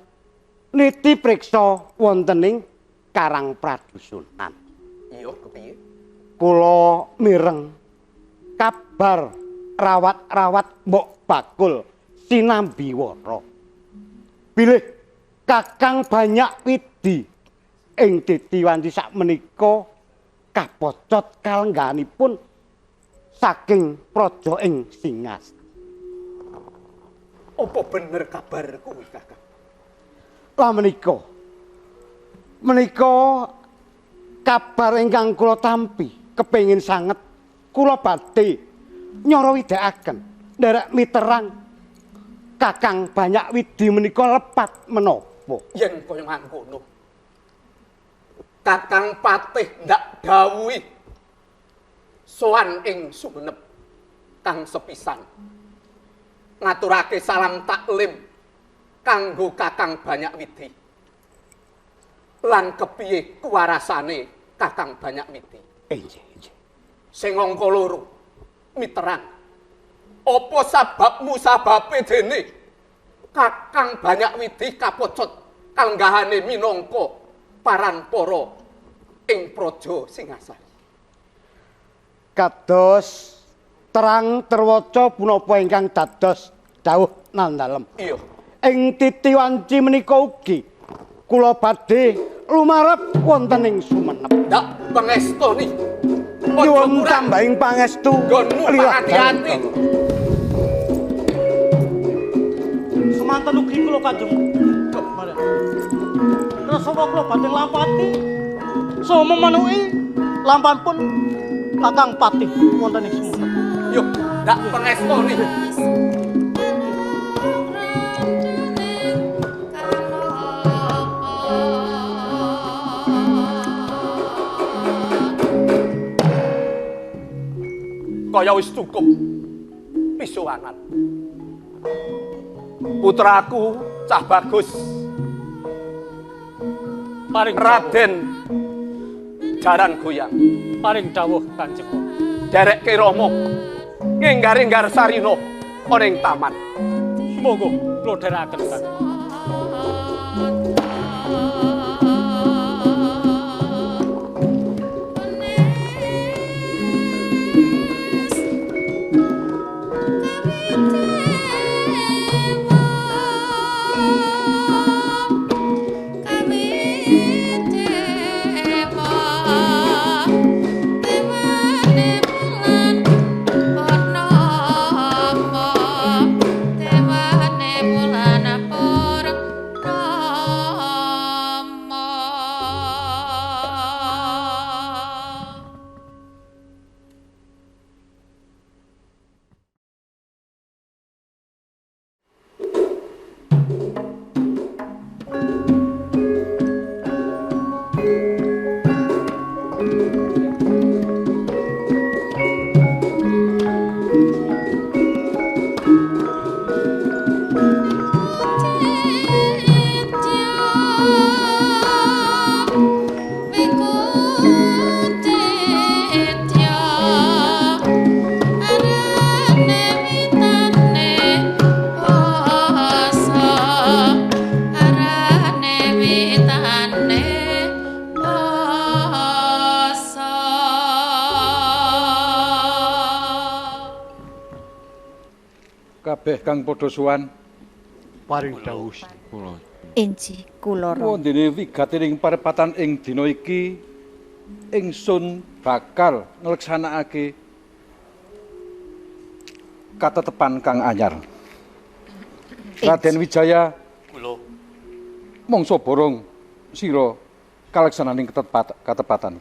[SPEAKER 11] niti priksa wonten ing Karang Pradusunan.
[SPEAKER 6] Iya, kepiye?
[SPEAKER 11] Kula mireng kabar rawat-rawat Mbok Bakul sinambiwara. Bilih Kakang Banyakwidi ing Titiwanti sakmenika kapocot kalengganipun saking praja ing Singas.
[SPEAKER 6] Apa bener kabar kuwi, Kakang?
[SPEAKER 11] Lah menika kabar ingkang kula tampi kepengin sanget kula badhe nyara widhakaken nderek miterang Kakang Banyakwidi menika lepat menapa.
[SPEAKER 6] Yen kaya mangkono Kakang Patih ndak dawuhi sowan ing Sumenep kang sepisan ngaturake salam taklim kanggo Kakang Banyakwidi lan kepiye kuwarasane Kakang Banyakwidi.
[SPEAKER 11] Inggih.
[SPEAKER 6] Sing angka loro miterang apa sababe dene Kakang Banyakwidi kapocot kalenggahane minangka paranpara ing praja Singasari.
[SPEAKER 11] Kados terang terwaca punapa ingkang dados dawuh nandalem.
[SPEAKER 6] Iya.
[SPEAKER 11] Ing Titiwanci menika ugi kula badhe lumarep wonten ing Sumenep.
[SPEAKER 6] Ndak pangestoni.
[SPEAKER 11] Nyuwun tambahing pangestu.
[SPEAKER 6] Nggonmu hati-hati.
[SPEAKER 9] Semanten ugi kula Kanjeng. Mari. Rasawa kula badhe lampati. So memenuhi lampanipun Kakang Patih wonten ing Sumenep.
[SPEAKER 6] Yo, ndak pangestoni. Kaya wis cukup pisuwanan. Putraku Cah Bagus
[SPEAKER 10] Paring
[SPEAKER 6] Raden Jaran Goyang
[SPEAKER 10] paring dawuh Kanjeng.
[SPEAKER 6] Dereke Rama ngenggar-enggar sarina ana ing taman.
[SPEAKER 10] Monggo kula dherekaken Kanjeng.
[SPEAKER 4] Kabeh kang padha sowan
[SPEAKER 5] paring dawuh kula.
[SPEAKER 8] Inji kula Rama.
[SPEAKER 4] Wondene wigatining parepatan ing dina iki ingsun bakal ngleksanakake katetepan kang anyar. Raden Wijaya
[SPEAKER 7] Kula
[SPEAKER 4] mongso borong sira kalaksananing katepatan.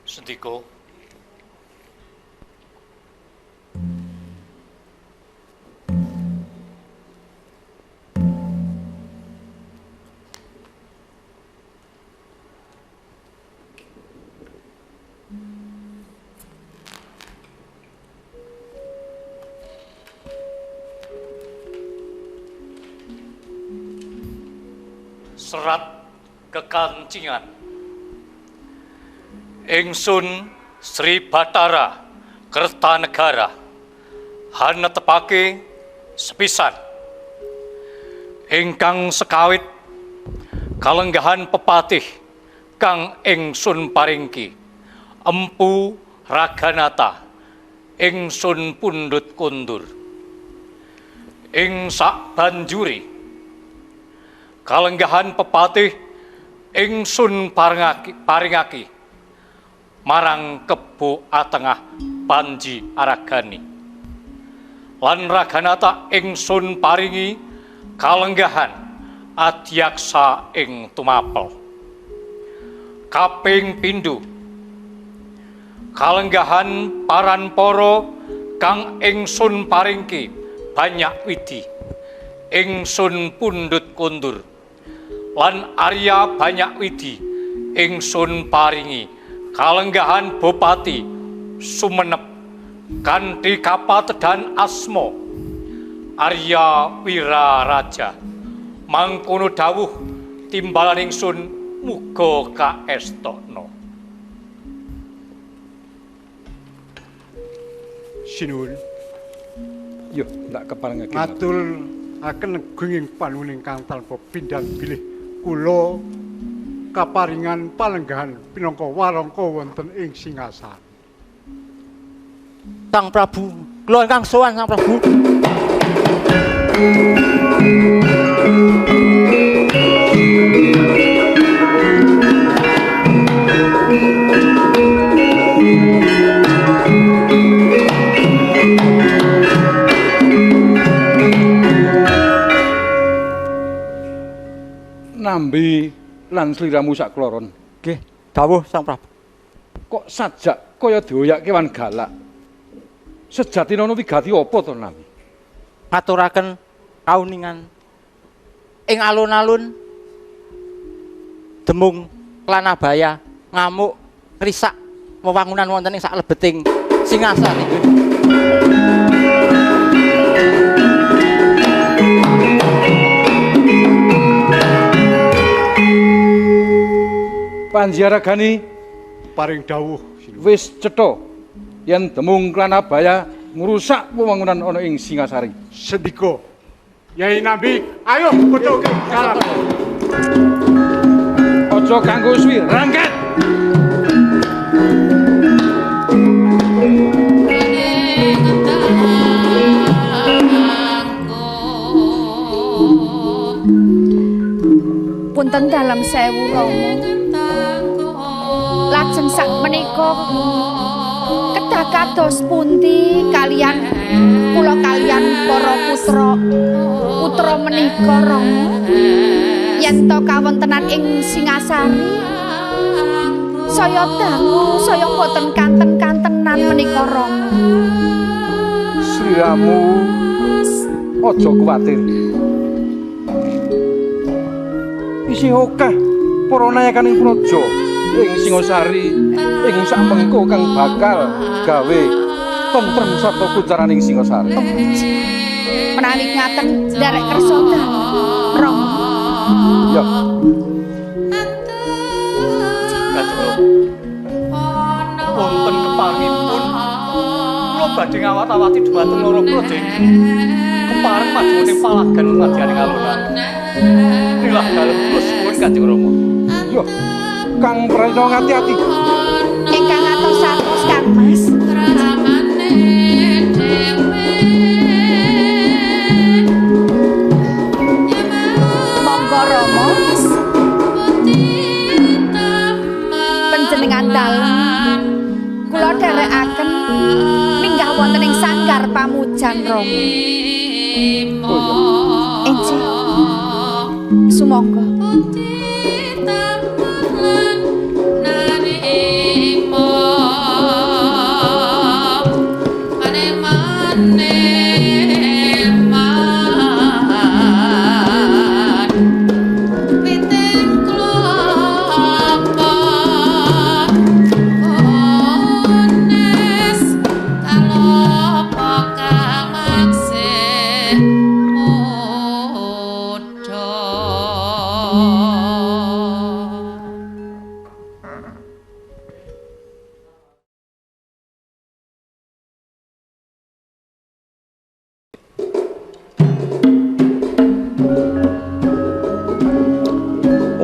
[SPEAKER 7] Sendika serat kekancingan ingsun Sri Batara Kertanegara hanetepake sepisan ingkang sekawit kalenggahan pepatih kang ingsun paringki Empu Raganata ingsun pundhut kundur ing sak banjuri kalenggahan pepatih ingsun paringaki marang Kebo Atengah Panji Aragani lan Raganata ingsun paringi kalenggahan adyaksa ing tumapel kaping pindho kalenggahan paranpara kang ingsun paringki banyak widi ingsun pundhut kundur lan Arya banyak widi ingsun paringi kalenggahan Bupati Sumenep kanthi kapatedan asma Arya Wiraraja mangkono dawuh timbalan ingsun muga kaestokna.
[SPEAKER 5] Sinuwun.
[SPEAKER 4] Yo, ndak keparengake.
[SPEAKER 5] Matur akan negunging panuwun ingkang tanpa pindhan bilih kula kaparingan palenggahan pinangka warangka wonten ing Singasari.
[SPEAKER 9] Sang Prabu, kula ingkang sowan Sang Prabu.
[SPEAKER 4] Nambi lan sliramu sak kloron.
[SPEAKER 9] Nggih, dawuh Sang Prabu.
[SPEAKER 4] Kok sajak kaya dioyak kewan galak. Sejatine ana wigati apa to Nambi?
[SPEAKER 9] Ngaturaken kauningan ing alun-alun demung Klanabaya ngamuk risak wewangunan wonten ing saklebeting Singasari.
[SPEAKER 4] Panji Aragani
[SPEAKER 5] paring dawuh
[SPEAKER 4] wis cetha yen demung Klanabaya ngrusak wewangunan ana ing Singasari.
[SPEAKER 5] Sendika Yai Nambi, ayo putuke kalap.
[SPEAKER 4] Aja kanggo suwi, rangket.
[SPEAKER 1] Punten dalam sewu Rama. Lajeng sak menika kedah kados pundi kalian kula kalian para putra menika Rama yen to kawontenan ing Singasari saya dangu saya boten kanten-kantenan menika Rama.
[SPEAKER 4] Sliramu aja kuwatir. Isih akeh para nayakaning praja ing Singasari ing samengko kang bakal gawe tentrem sarta kuncaraning Singasari.
[SPEAKER 1] Menawi ngaten nderek kersa dangu Rama.
[SPEAKER 4] Ya.
[SPEAKER 7] Wonten keparengipun kula badhe ngawat-awati dhumateng para praja inggih kepareng majuning palagan madyaning alun-alun. Inilah dalem kula suwun Kanjeng Rama.
[SPEAKER 4] Yo, Kang Prayitna ngati-ati.
[SPEAKER 1] Ingkang atos-atos Kang Mas. Monggo Rama. Panjenengan dalem kula dherekaken minggah wonten ing sanggar pamujan Rama.
[SPEAKER 4] Oh iya.
[SPEAKER 1] Enjih. Sumangga.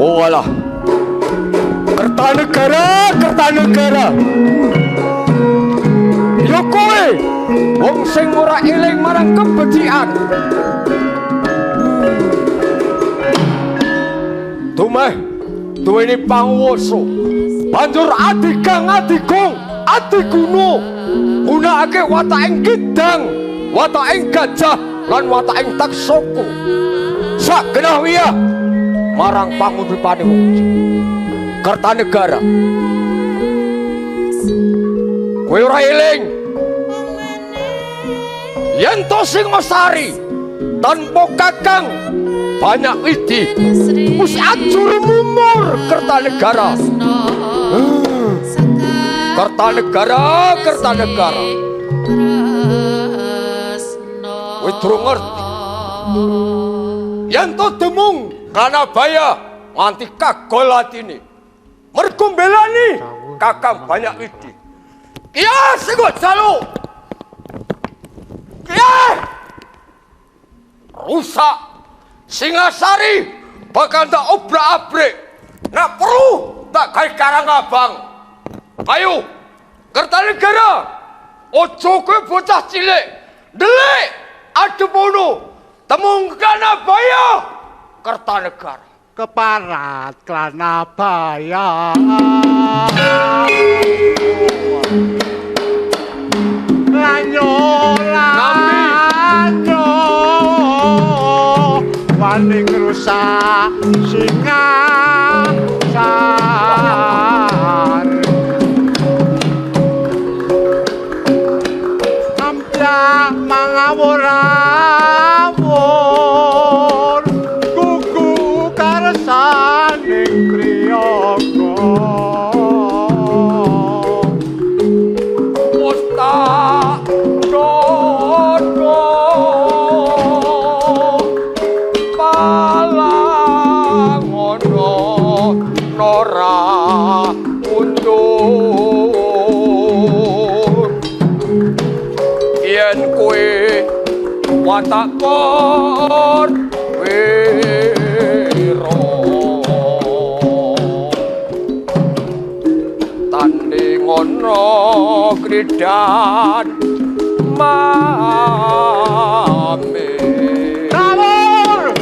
[SPEAKER 3] Oh alah. Kertanegara. Yo kowe wong sing ora eling marang kebecikan. Tumeh duweni panguwasa. Banjur adigang adigong, adiguna gunakake wataking gedang, wataking gajah lan wataking taksaka. Sak genah wiyah marang pangudipane wong Kertanegara. Kowe ora eling yen to Singasari tanpa Kakang Banyakwidi wis ajur mumur Kertanegara. Kertanegara. Kowe durung ngerti yen to demung Kanabaya nganti kagol atine mergo mbelani Kakang Banyakwidi. Iya sing jalu. Iya. Rusak Singasari bakal tak obrak-abrik. Nek perlu tak gawe Karangabang. Ayo Kertanegara. Ojo kowe bocah cilik. Delik ademono. Temung Kanabaya Kertanegara.
[SPEAKER 5] Keparat Kanabaya. Lanyo wani rusak Singasari. Nampya mangawur-awur kuku karsaning kriyaga.
[SPEAKER 3] Watak kor wiro tanding ono kridan mame kabur.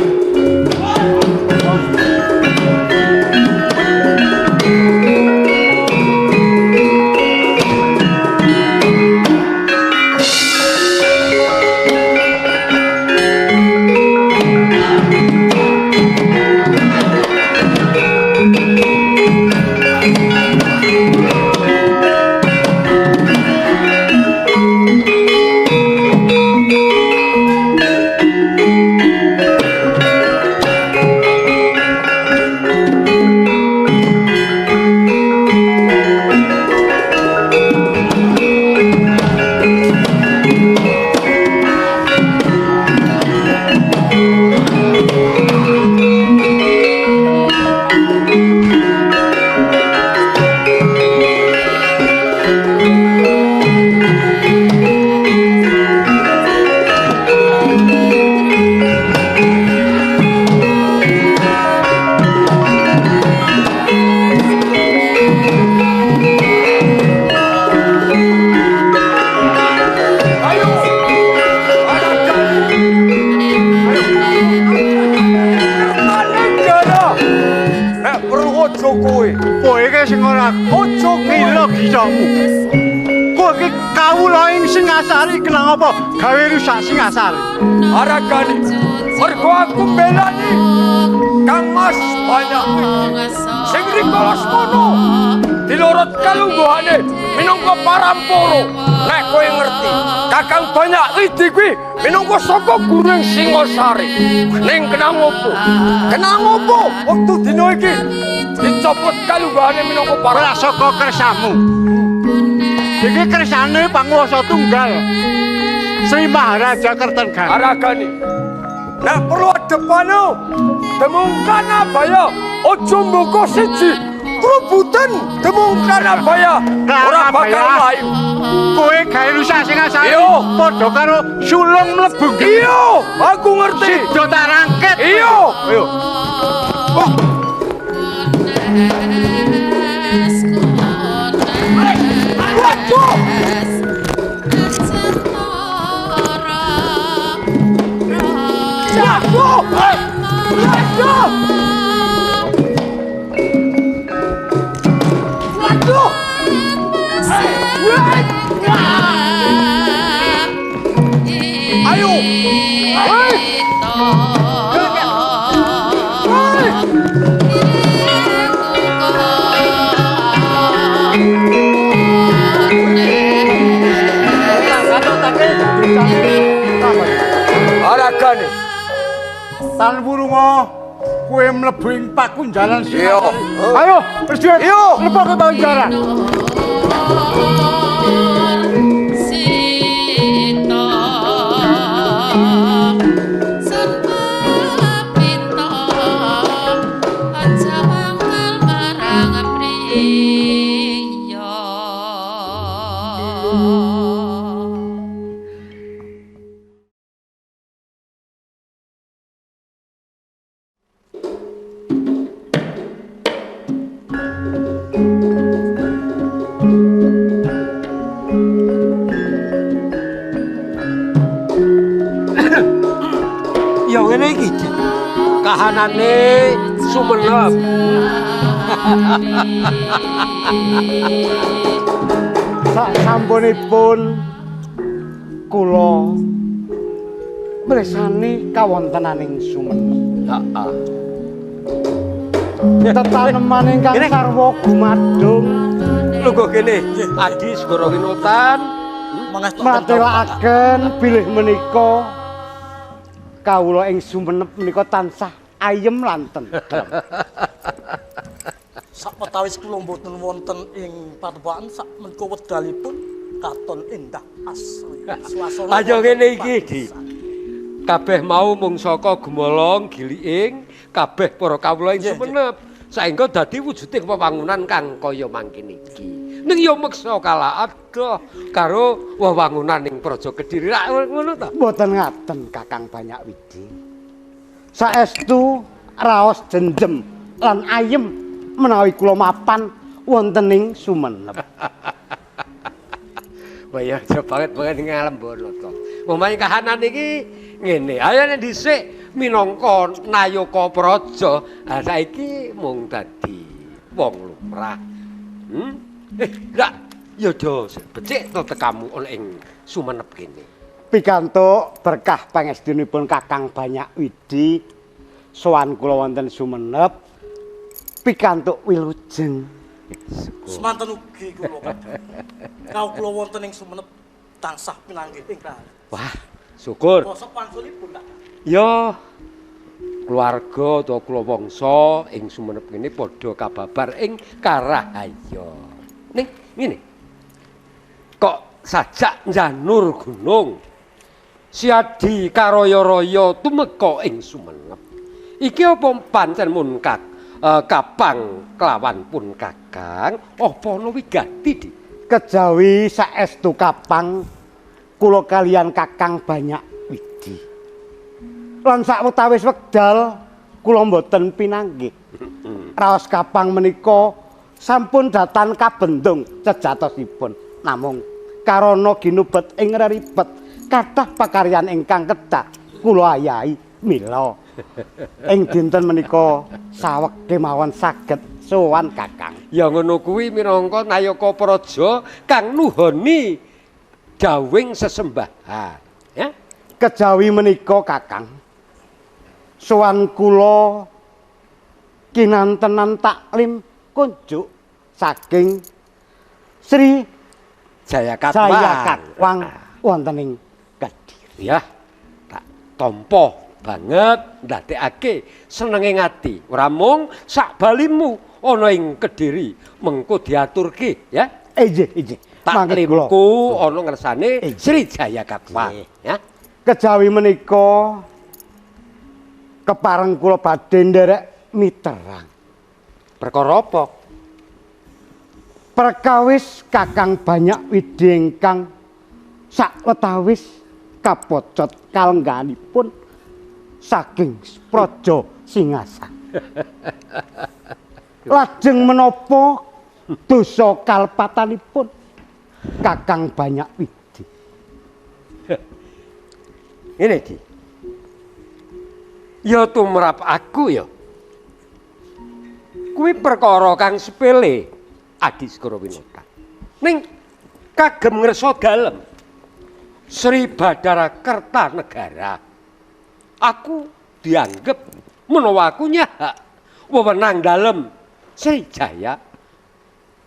[SPEAKER 5] Kawula ing Singasari kenapa gawe rusak Singasari?
[SPEAKER 3] Arakane Mergo aku mbelani Kang Mas banyak sing rikala semono dilorot kalungguhane minangka parampara. Nek kowe ngerti, Kakang banyak idi kuwi minangka saka Guring Singosari. Ning kenang opo? Kenang opo wektu dina iki dicopot kalungguhane minangka para
[SPEAKER 11] saka kersamu. Iki kersane panguwasa tunggal Sri Maharaja Kertengan.
[SPEAKER 3] Aragane. Nek perlu adepane demung Kanabaya aja mboko siji. Rebutan demung Kanabaya ora bakal layu.
[SPEAKER 11] Kowe gawe rusak Singasari.
[SPEAKER 3] Iya.
[SPEAKER 11] Padha karo sulung mlebu.
[SPEAKER 3] Iya, aku ngerti.
[SPEAKER 11] Sida tak rangket.
[SPEAKER 3] Iya. Ayo. Ayo. Aragane.
[SPEAKER 11] Tan Wurunga kowe mlebu ing pakunjalan
[SPEAKER 3] Iya.
[SPEAKER 11] Singasari. Ayo, Prajurit.
[SPEAKER 3] Iya.
[SPEAKER 11] Mlebu ke pakunjalan.
[SPEAKER 2] Ya ngene iki. Kahanane Sumenep.
[SPEAKER 11] Sak sampunipun kula mresani kawontenaning Sumenep.
[SPEAKER 2] Heeh.
[SPEAKER 11] Tetaneman ingkang sarwa gumadung
[SPEAKER 2] Lungguh kene, Adi Segara Winutan
[SPEAKER 11] matelaken bilih menika kawula ing Sumenep menika tansah ayem lan tentrem.
[SPEAKER 9] Sapatawis kula mboten wonten ing padepokan sak menika wedalipun katon endah asri. Swasana.
[SPEAKER 2] Ayo ngene iki, Di. Kabeh mau mung saka Gemolong Giliing, kabeh para kawula ing Sumenep. Saengga dadi wujuding wewangunan kang kaya mangkene iki. Ning ya meksa kala adoh karo wewangunan ing Praja Kediri. Rak ngono ta?
[SPEAKER 11] Mboten ngaten Kakang Banyakwidi. Saestu raos jenjem lan ayem menawi kula mapan wonten ing Sumenep.
[SPEAKER 2] Wah ya banget ngalembono to. Omahe kahanan iki ngene. Ayo nek dhisik minangka nayaka praja, saiki mung dadi wong lumrah. Lah, ya do becik to tekamu ana ing Sumenep kene.
[SPEAKER 11] Pikantuk berkah pangestunipun Kakang Banyakwidi sowan kula wonten Sumenep pikantuk wilujeng.
[SPEAKER 9] Semanten ugi kula. Kau kula wonten ing Sumenep tansah pinanggih ingkang.
[SPEAKER 2] Wah, syukur.
[SPEAKER 9] Basa pangsulipun tak.
[SPEAKER 2] Ya keluarga utawa kula wangsa ing Sumenep kene padha kababar ing Karahaya. Ning ngene. Kok sajak njanur gunung Siadi Karaya-raya tumeka ing Sumenep. Iki apa pancen mun kapang kelawan pun Kakang apa ana wigati Di?
[SPEAKER 11] Kejawi saestu kapang kula kalian Kakang Banyakwidi. Lan sawetawis wekdal kula mboten pinanggih. Raos kapang menika sampun datan kabendung cejatosipun. Namung karana ginubet ing reribet kathah pakaryan ingkang kedah kula ayahi mila. Ing dinten menika saweg kemawon saged sowan Kakang.
[SPEAKER 2] Ya ngono kuwi minangka nayaka praja kang nuhoni dawing sesembahan. Ya?
[SPEAKER 11] Kejawi menika Kakang. sowan kula kinantenan taklim kunjuk saking Sri Jayakatwang wonten ing Kediri.
[SPEAKER 2] Ya, tak tampa banget ndadekake senenge ngati. Ora mung sak balimu ana ing Kediri mengko diaturke ya.
[SPEAKER 11] Nggih.
[SPEAKER 2] Taklimku ana ngersane Sri Jayakatwang ya.
[SPEAKER 11] Kejawi menika kepareng kula badhe nderek miterang.
[SPEAKER 2] Perkara apa?
[SPEAKER 11] Perkawis Kakang Banyakwidi ingkang sawetawis kapocot kalengganipun saking Praja Singasan. Lajeng menapa dosa kalpatanipun Kakang Banyakwidi?
[SPEAKER 2] Ini Ki. Ya tumrap aku ya. Kuwi perkara kang sepele, Adi Segara Winata. Ning kagem ngersa dalem Sri Badara Kertanegara. Aku dianggep menawa aku nyahak wewenang dalem Sri Jaya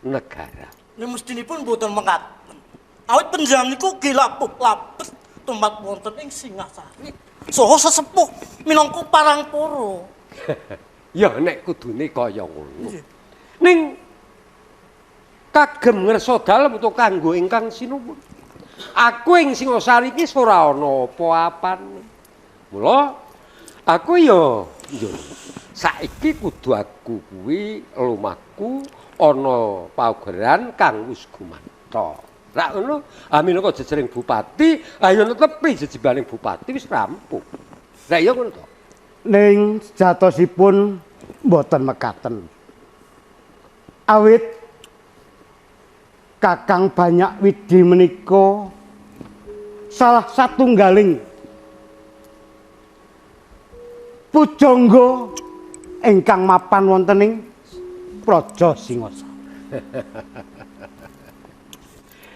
[SPEAKER 2] Negara.
[SPEAKER 9] Ini mestinipun mboten mekaten. Awit panjenengan niku gilapuk-lapet tempat wonten ing Singasari. Saha sesepuh minangka Parangpara.
[SPEAKER 2] Ya nek kudune kaya ngono. Ning kagem ngersa dalem utawa kanggo ingkang sinuwun. Aku ing Singasari iki ora ana apa-apane. Mula aku ya saiki kudu aku kuwi lumaku ana paugeran kang wis gumanto. Ra ngono, minangka jejering bupati, ayo netepi jejebaning bupati wis rampung. Lah iya ngono to.
[SPEAKER 11] Ning sejatosipun mboten mekaten. Awit Kakang Banyakwidi menika salah satunggaling pujangga ingkang mapan wonten ing Praja Singasari.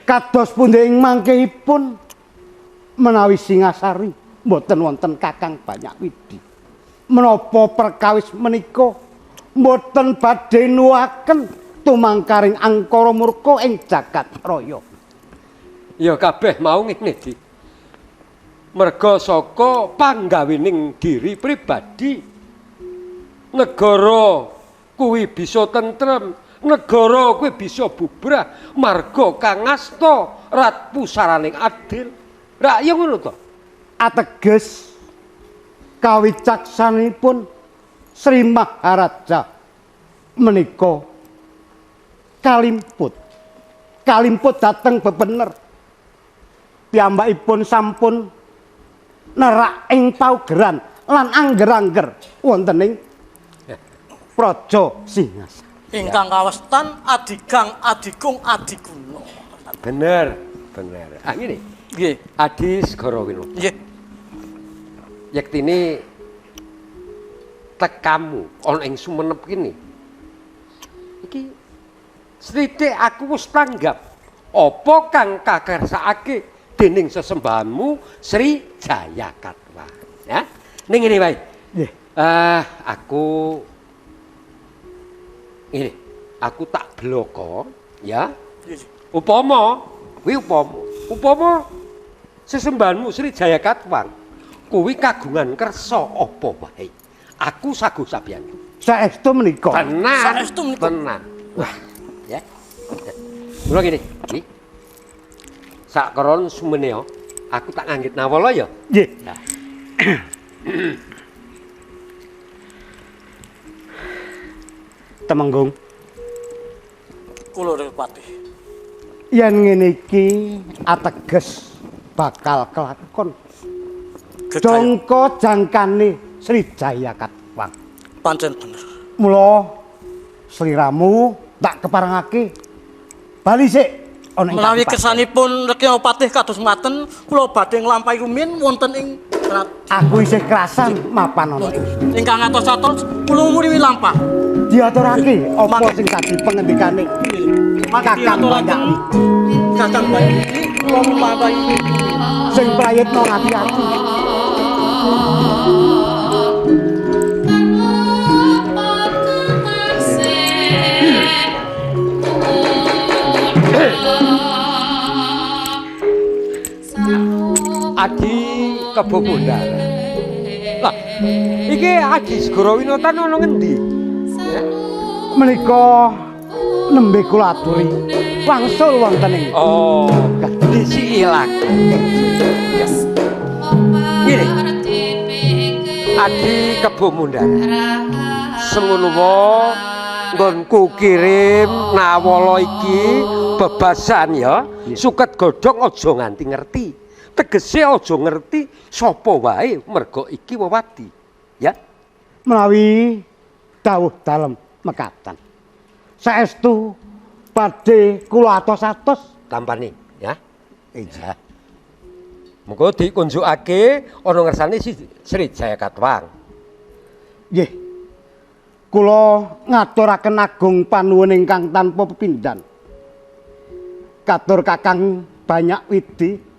[SPEAKER 11] Kados pundi ing mangkehipun menawi Singasari mboten wonten Kakang Banyakwidi. Menapa perkawis menika mboten badhe nuwuhaken tumangkaring angkara murka ing jagat raya.
[SPEAKER 2] Ya kabeh mau ngene Di. Merga saka panggawening diri pribadi negara kuwi bisa tentrem, negara kuwi bisa bubrah marga kang ngasta rat pusaraning adil. Ra ya ngono to.
[SPEAKER 11] Ateges kawicaksanipun Sri Maharaja menika kalimput dateng bebener. Piyambakipun sampun nerak ing paugeran lan angger-angger wonten ing Praja Singasari.
[SPEAKER 9] Ingkang kawestan adigang adigung adiguna.
[SPEAKER 2] Bener. Ah ngene.
[SPEAKER 9] Nggih.
[SPEAKER 2] Adi Segara Winata.
[SPEAKER 9] Nggih.
[SPEAKER 2] Yektine tekamu ana ing Sumenep kene. Iki sithik aku wis tanggap apa kang kakersakake dening sesembahanmu Sri Jayakatwang. Ya. Ning ngene wae.
[SPEAKER 11] Nggih.
[SPEAKER 2] Aku ini aku tak bloko ya. Upama sesembahanmu Sri Jayakatwang kuwi kagungan kersa apa wae. Aku saguh sabiyantu.
[SPEAKER 11] Saestu menika.
[SPEAKER 2] Tenan. Wah, ya. Mula gini, iki. Sakron sumeneo, aku tak nganggit nawala ya.
[SPEAKER 11] Nggih.
[SPEAKER 2] Nah.
[SPEAKER 11] Temenggung.
[SPEAKER 9] Kula Repati.
[SPEAKER 11] Yen ngene iki ateges bakal kelakon. Jangka jangkane Sri Jayakatwang.
[SPEAKER 9] Pancen bener.
[SPEAKER 11] Mula sliramu tak keparengake bali sik ana ing
[SPEAKER 9] menawi kersanipun Rekya Patih kados maten kula badhe nglampahi rumiyin wonten ing
[SPEAKER 11] aku isih krasan mapan ana
[SPEAKER 9] ingkang atos-atos kula muliwi lampah
[SPEAKER 11] diaturake apa sing dadi pengendikane Kakang Banyakwidi.
[SPEAKER 9] Kakang Banyakwidi kula nglampahi sing prayitna ati-ati.
[SPEAKER 2] Kebo Mundaran. Lah, iki Adi Segara Winotan ana ngendi? Ya.
[SPEAKER 11] Menika nembe kula aturi wangsul wonten ing
[SPEAKER 2] disi ilang. Yes. Ngene. Adi Kebo Mundaran. Semono wae nggonku kirim nawala iki bebasan ya. Suket godhong aja nganti ngerti. Tegese aja ngerti sapa wae merga iki wewadi. Ya.
[SPEAKER 11] Menawi dawuh dalem mekaten. Saestu badhe kula atos-atos
[SPEAKER 2] tampani ya. Iya. Mengko dikunjukake ana ngersane Sri Jaya Katwang.
[SPEAKER 11] Nggih. Kula ngaturaken agung panuwun ingkang tanpa pepindhan. Katur Kakang Banyak Widi.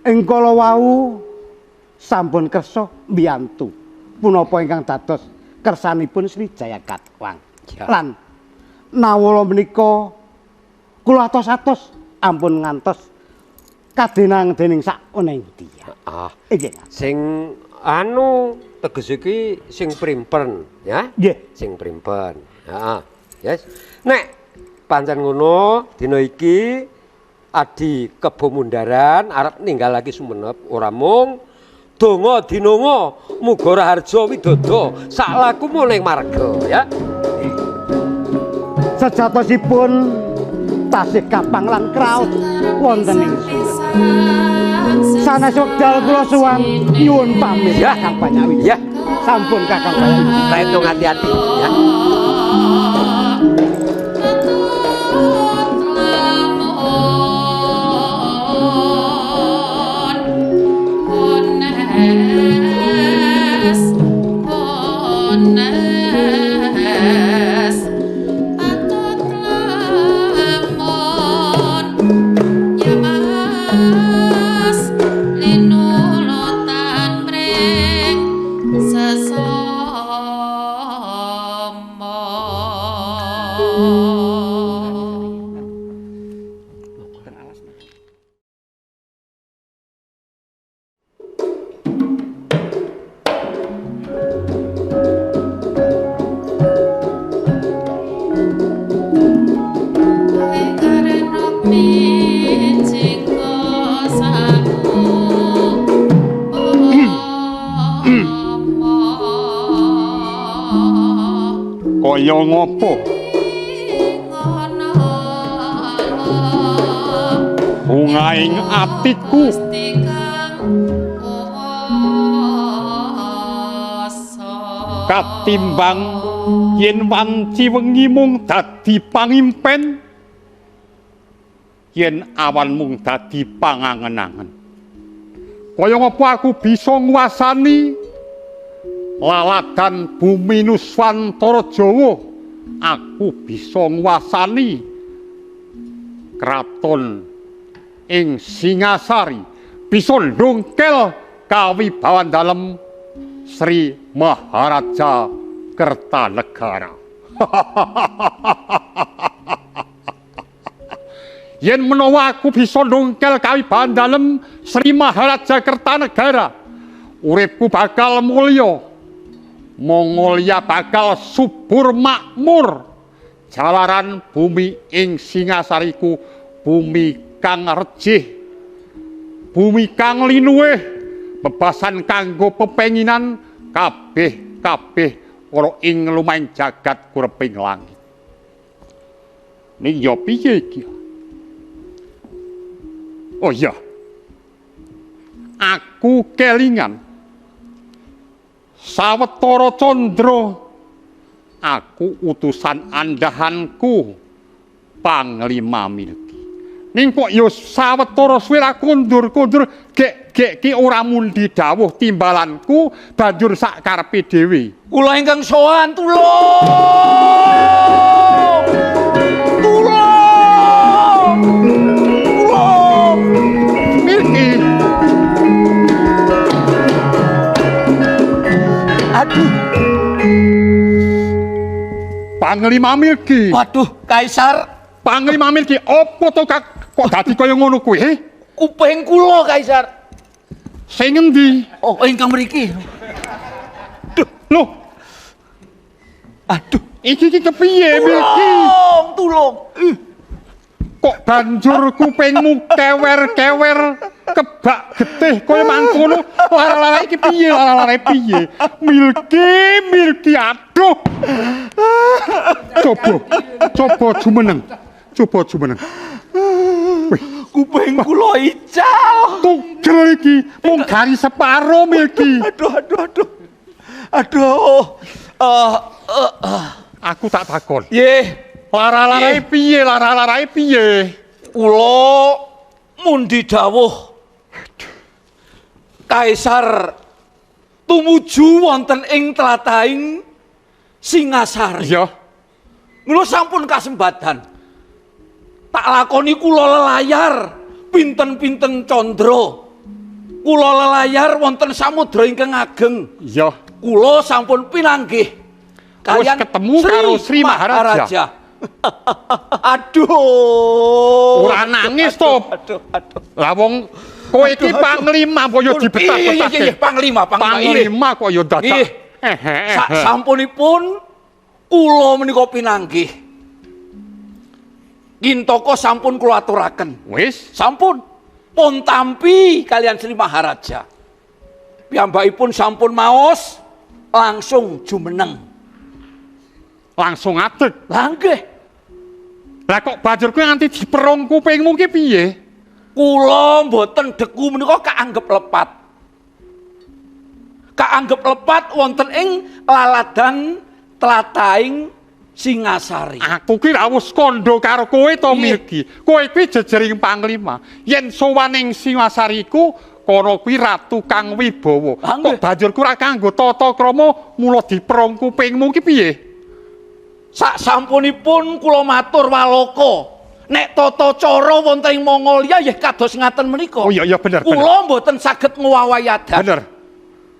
[SPEAKER 11] Ing kala wau sampun kersa mbiyantu punapa ingkang dados kersanipun Sri Jaya Katwang. Ya. Lan nawala menika kula atos-atos ampun ngantos kadenang dening sak menendi. Nggih.
[SPEAKER 2] Sing anu teges iki sing primpen ya.
[SPEAKER 11] Nggih.
[SPEAKER 2] Sing primpen. Heeh. Yes. Nek pancen ngono dina iki Adi Kebo Mundaran arep ninggalake Sumenep ora mung donga dinonga muga raharja widodha sak lakumu ning marga ya.
[SPEAKER 11] Sejatosipun tasih kapang lan kraos wonten ing sanes wekdal kula suwun nyuwun pamit
[SPEAKER 2] ya
[SPEAKER 11] Kakang Banyak Widi.
[SPEAKER 2] Ya,
[SPEAKER 11] sampun Kakang Banyak Widi.
[SPEAKER 2] Kaetung hati-hati ya.
[SPEAKER 5] Kaya ngopo? Bungaing atiku katimbang yen wanci wengi mung dadi pangimpen, yen awan mung dadi pangangen-angen. Kaya ngopo aku bisa nguasani laladan bumi Nuswantara Jawa, aku bisa nguasani kraton ing Singasari, bisa ndongkel kawibawan dalem Sri Maharaja Kertanegara. Yen menawa aku bisa ndongkel kawibawan dalem Sri Maharaja Kertanegara, uripku bakal mulya. Mongolia bakal subur makmur. Jalaran bumi ing Singasariku bumi kang rejih, bumi kang linuwih, bebasan kanggo pepenginan kabeh ora ing lumahing jagat kureping langit. Ning ya piye iki? Oh iya. Aku kelingan sawetara candra aku utusan andahanku Panglima Milki. Ning kok ya sawetara suwe kondur-kondur gek ki ora mundi dawuh timbalanku banjur sak karepe dhewe.
[SPEAKER 7] Kula ingkang sowan tulung.
[SPEAKER 5] Milki.
[SPEAKER 7] Aduh.
[SPEAKER 5] Panglima Milki.
[SPEAKER 7] Waduh, Kaisar.
[SPEAKER 5] Panglima Milki, opo to kok dadi kaya ngono kuwi?
[SPEAKER 7] Kuping kula, Kaisar.
[SPEAKER 4] Sing endi?
[SPEAKER 7] Oh, ingkang mriki.
[SPEAKER 4] Loh. Aduh, iki kepiye Milky?
[SPEAKER 7] Tulung.
[SPEAKER 4] Kok banjur kupingmu kewer-kewer kebak getih kaya mangkono? Lara-lara iki piye? Lara-lara piye? Milky, aduh. Coba jumeneng.
[SPEAKER 7] Kuping kula ical.
[SPEAKER 4] Tugel iki, mung gari separo Milky.
[SPEAKER 7] Aduh.
[SPEAKER 4] Aku tak takon.
[SPEAKER 7] Nggih.
[SPEAKER 4] Lara-larae piye?
[SPEAKER 7] Kula mundi dawuh. Kaisar tumuju wonten ing tlatahing Singasari.
[SPEAKER 4] Iya.
[SPEAKER 7] Mula sampun kasembadan. Tak lakoni kula lelayar pinten-pinten candra. Kula lelayar wonten samudra ingkang ageng.
[SPEAKER 4] Iya.
[SPEAKER 7] Kula sampun pinanggih
[SPEAKER 4] kalian ketemu karo Sri Maharaja.
[SPEAKER 7] Aduh.
[SPEAKER 4] Ora nangis to.
[SPEAKER 7] Aduh.
[SPEAKER 4] Lah wong kowe iki panglima kok yo dibetah-betahke.
[SPEAKER 7] Iya, panglima
[SPEAKER 4] kok yo dadak.
[SPEAKER 7] Sampunipun kula menika pinanggih. Gintaka sampun kula aturaken.
[SPEAKER 4] Wis,
[SPEAKER 7] sampun pun tampi kalian Sri Maharaja. Piyambakipun sampun maos langsung jumeneng.
[SPEAKER 4] Langsung adeg.
[SPEAKER 7] Lah nggih.
[SPEAKER 4] Lah kok banjur kowe nganti diperong kupingmu ki piye?
[SPEAKER 7] Kula mboten deku menika kaanggep lepat. Kaanggep lepat wonten ing laladan tlatahing Singasari.
[SPEAKER 4] Aku ki ra wis kandha karo kowe to Milky. Kowe kuwi jejering panglima. Yen sowan ing Singasari iku kono kuwi Ratu Kang Wibawa. Kok banjur ku ra kanggo tata krama mula diperong kupingmu ki piye?
[SPEAKER 7] Sak sampunipun kula matur walaka, nek tata cara wonten ing Mongolia nggih kados ngaten menika.
[SPEAKER 4] Oh iya bener.
[SPEAKER 7] Kula mboten saged ngowahi adat.
[SPEAKER 4] Bener.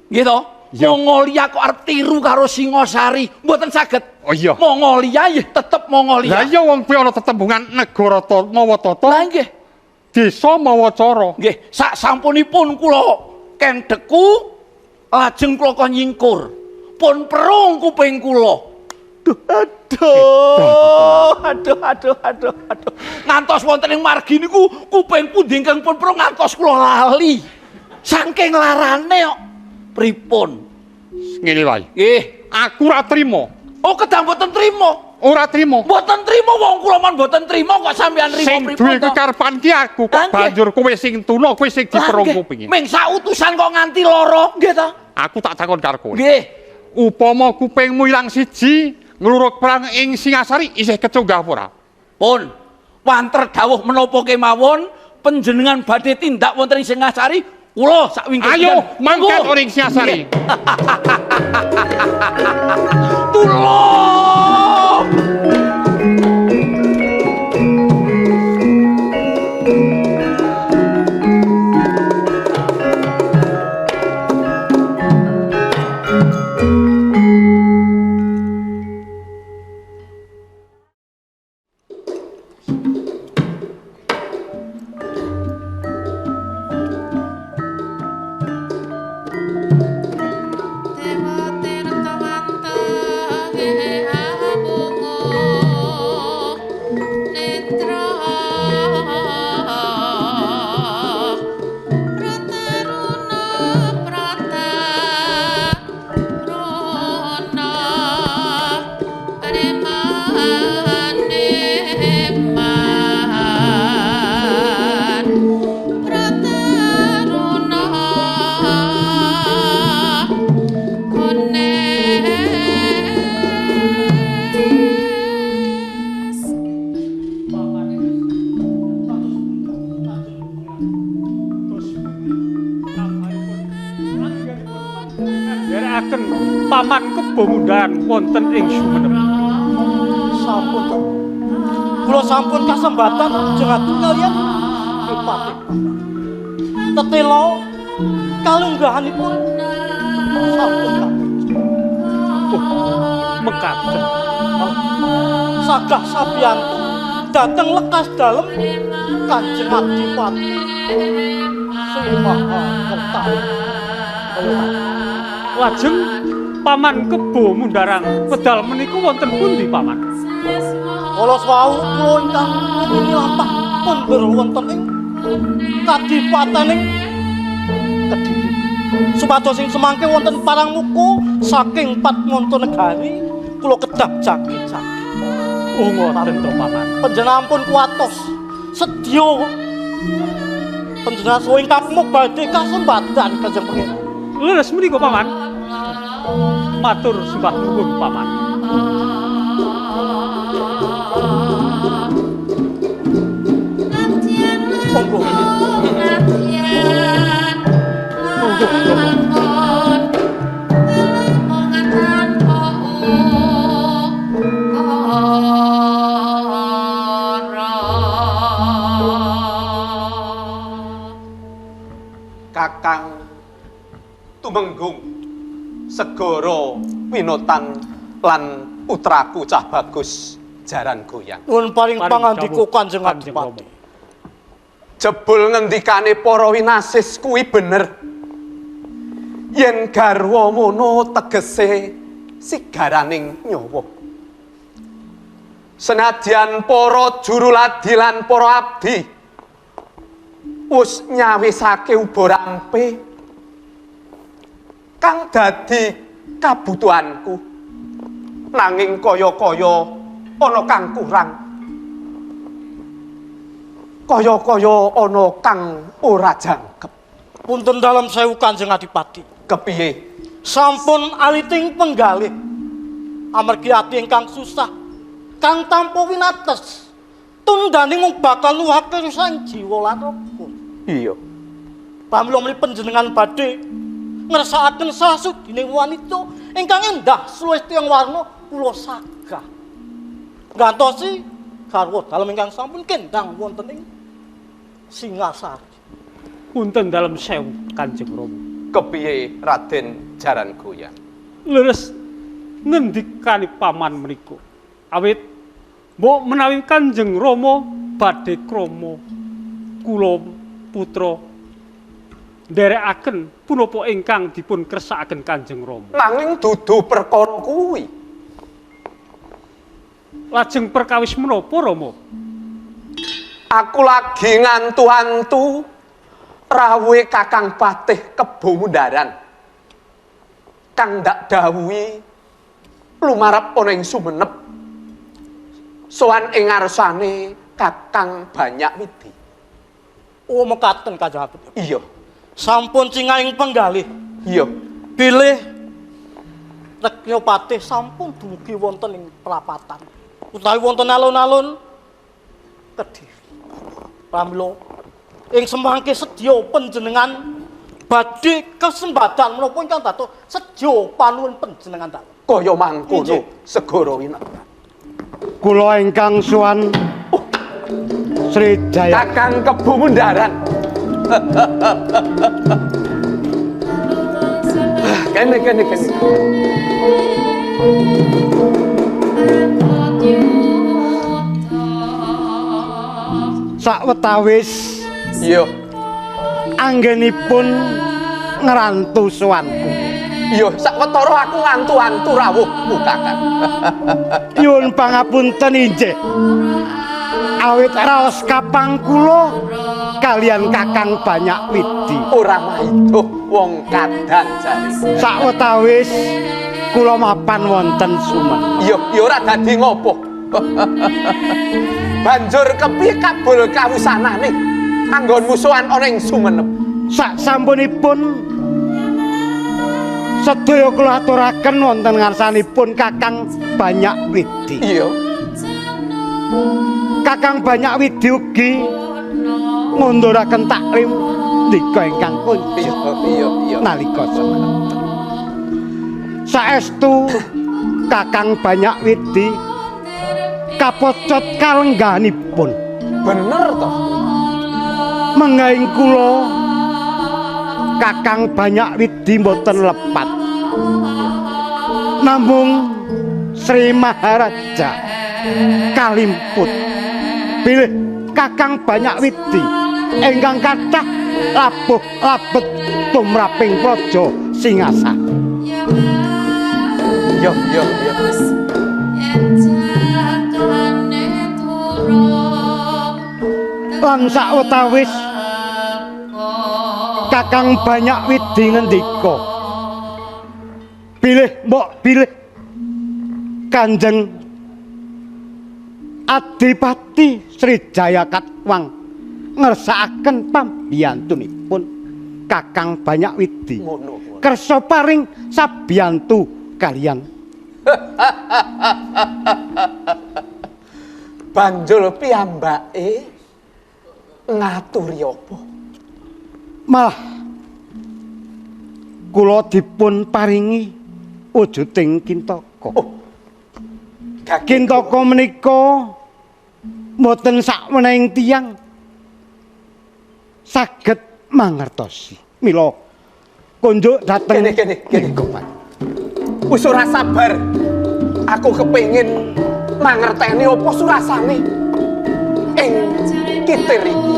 [SPEAKER 7] Nggih to? Mongolia kok arep tiru karo Singasari, mboten saged.
[SPEAKER 4] Oh iya.
[SPEAKER 7] Mongolia nggih tetep Mongolia.
[SPEAKER 4] Lah iya wong kuwi ana tetembungan negara mawa tata.
[SPEAKER 7] Lah nggih.
[SPEAKER 4] Desa mawa cara.
[SPEAKER 7] Nggih, sak sampunipun kula kendeku lajeng kula kon nyingkur. Pun perung kuping kula. Aduh. Ngantos wonten ing margi niku kuping pundi ingkang pun perung ngantos kula lali. Saking larane kok. Pripun?
[SPEAKER 4] Ngene wae.
[SPEAKER 7] Nggih,
[SPEAKER 4] aku ora trima.
[SPEAKER 7] Oh, kedang mboten trima.
[SPEAKER 4] Ora trima.
[SPEAKER 7] Mboten trima wong kula man mboten trima kok sampean rimo pripun?
[SPEAKER 4] Sing duwe kekarepan ki aku kok banjur kowe sing tuna, kowe sing diperong kupinge.
[SPEAKER 7] Ming sak utusan kok nganti lara, nggih ta?
[SPEAKER 4] Aku tak takon karo kowe.
[SPEAKER 7] Nggih.
[SPEAKER 4] Upama kupingmu ilang siji, ngluruk perang ing Singasari isih kecunggah apa ora?
[SPEAKER 7] Pun, wanter dawuh menapa kemawon panjenengan badhe tindak wonten ing Singasari, kula sak wingking.
[SPEAKER 4] Ayo mangkat ing Singasari.
[SPEAKER 7] Tulung!
[SPEAKER 10] Paman kebongundan wonten ing Sumenep.
[SPEAKER 9] Sampun to. Kula sampun kasembatan jengaten kaliyan Bupati. Tetela kalunggahanipun sampun
[SPEAKER 10] mekaten.
[SPEAKER 9] Sagah sabiyantu dhateng lekas dalem Kanjeng Adipati Sri Mahakertawis. Lajeng paman Kebo Mundarang pedal menika wonten pundi paman? Kala wau kula ingkang nyuwuni lampah kondur wonten ing Kadipatening Kediri. Supados sing semangke wonten Parangmuka saking Patmontonegari kula kedah jagi-jagi. Oh ngoten to paman. Panjenengan pun kuwatos sedya panjenengan suwing kapmuk badhe kasembatan Kanjeng Pangeran. Leres menika paman. Matur sembah nuwun paman. Monggo.
[SPEAKER 6] Kakang Tumenggung Segara Winotan lan putraku cah bagus Jaran Goyang.
[SPEAKER 9] Nuwun paring pangandika Kanjeng Adipati.
[SPEAKER 6] Jebul ngendikane para winasis kuwi bener. Yen garwa mono tegese sigaraning nyawa. Senadyan para juruladi lan para abdi wis nyawisake uba rampe kang dadi kabutuhanku, nanging kaya-kaya ana kang kurang, kaya-kaya ana kang ora jangkep.
[SPEAKER 9] Punten dalem sewu Kanjeng Adipati.
[SPEAKER 6] Kepiye?
[SPEAKER 9] Sampun aliting penggalih amargi ati ingkang susah kang tampa winates tundane mung bakal nuwuhake sang jiwa lan raga.
[SPEAKER 6] Iya.
[SPEAKER 9] Pamila mriki panjenengan badhe ngersakaken sasudining wanita ingkang endah suwes tiyang warna kula sagah. Gantosi garwa dalem ingkang sampun kendang wonten ing Singasari. Punten dalem sewu Kanjeng Rama.
[SPEAKER 6] Kepiye Raden Jaran Goyang?
[SPEAKER 10] Leres ngendikane paman menika. Awit mbok menawi Kanjeng Rama badhe krama kula putra nderekaken punapa ingkang dipun kersakaken Kanjeng Rama.
[SPEAKER 6] Nanging dudu perkara kuwi.
[SPEAKER 10] Lajeng perkawis menapa Rama?
[SPEAKER 6] Aku lagi ngantu-antu rawuhe Kakang Patih Kebo Mundaran. Kang ndak dawuhi lumarep ana ing Sumenep. Sowan ing ngarsane Kakang Banyakwidi.
[SPEAKER 9] Oh mekaten Kanjeng Adipati.
[SPEAKER 6] Iya.
[SPEAKER 9] Sampun cingahing penggalih.
[SPEAKER 6] Iya.
[SPEAKER 9] Bilih Regnopatih sampun dumugi wonten ing prapatan. Utawi wonten alun-alun Kediri. Pramila ing semangke sedya panjenengan badhe kesempatan menapa ingkang dados sedya panuwun panjenengan dalem.
[SPEAKER 6] Kaya mangkono Segara Winata.
[SPEAKER 11] Kula ingkang suwan Sri Jaya
[SPEAKER 6] Kakang Kebo Mundaran. Kene.
[SPEAKER 11] Sawetawis
[SPEAKER 6] iya
[SPEAKER 11] anggenipun ngrantu suwanku.
[SPEAKER 6] Iya, sawetara aku ngantu-antu rawuhmu, Kakang.
[SPEAKER 11] Nyuwun pangapunten injih. Awit raos kapang kula kalian Kakang Banyakwidi.
[SPEAKER 6] Ora maiduh wong kadan jare.
[SPEAKER 11] Sawetawis kula mapan wonten Sumenep.
[SPEAKER 6] Iya, ya ora dadi ngopo. Banjur kepiye kabul kawusanane anggon musuhan ana ing Sumenep.
[SPEAKER 11] Sak sampunipun sedaya kula aturaken wonten ngarsanipun Kakang Banyakwidi.
[SPEAKER 6] Iya.
[SPEAKER 11] Kakang Banyakwidi ugi ngunduraken taklim ndika ingkang kunci.
[SPEAKER 6] Iya.
[SPEAKER 11] Nalika semanten. Saestu Kakang Banyakwidi kapocot kalengganipun.
[SPEAKER 6] Bener to?
[SPEAKER 11] Menggaing kula Kakang Banyakwidi mboten lepat. Namung Sri Maharaja kalimput bilih Kakang Banyakwidi ingkang kathah labuh labet tumraping praja Singasari.
[SPEAKER 6] Yo.
[SPEAKER 11] Lan sawetawis Kakang Banyakwidi ngendika, bilih mbok bilih Kanjeng Adipati Srijaya Katwang ngersakaken pambiyantunipun Kakang Banyakwidi kersa paring sabiyantu kaliyan.
[SPEAKER 6] Banjur piyambake ngaturi apa?
[SPEAKER 11] Malah kula dipun paringi wujuding Kintaka. Kintaka menika mboten sakwenehing tiyang saged mangertosi. Mila kunjuk dhateng
[SPEAKER 6] kene Gopat. Wis ora sabar. Aku kepengin mangerteni apa surasane ing kitir iki.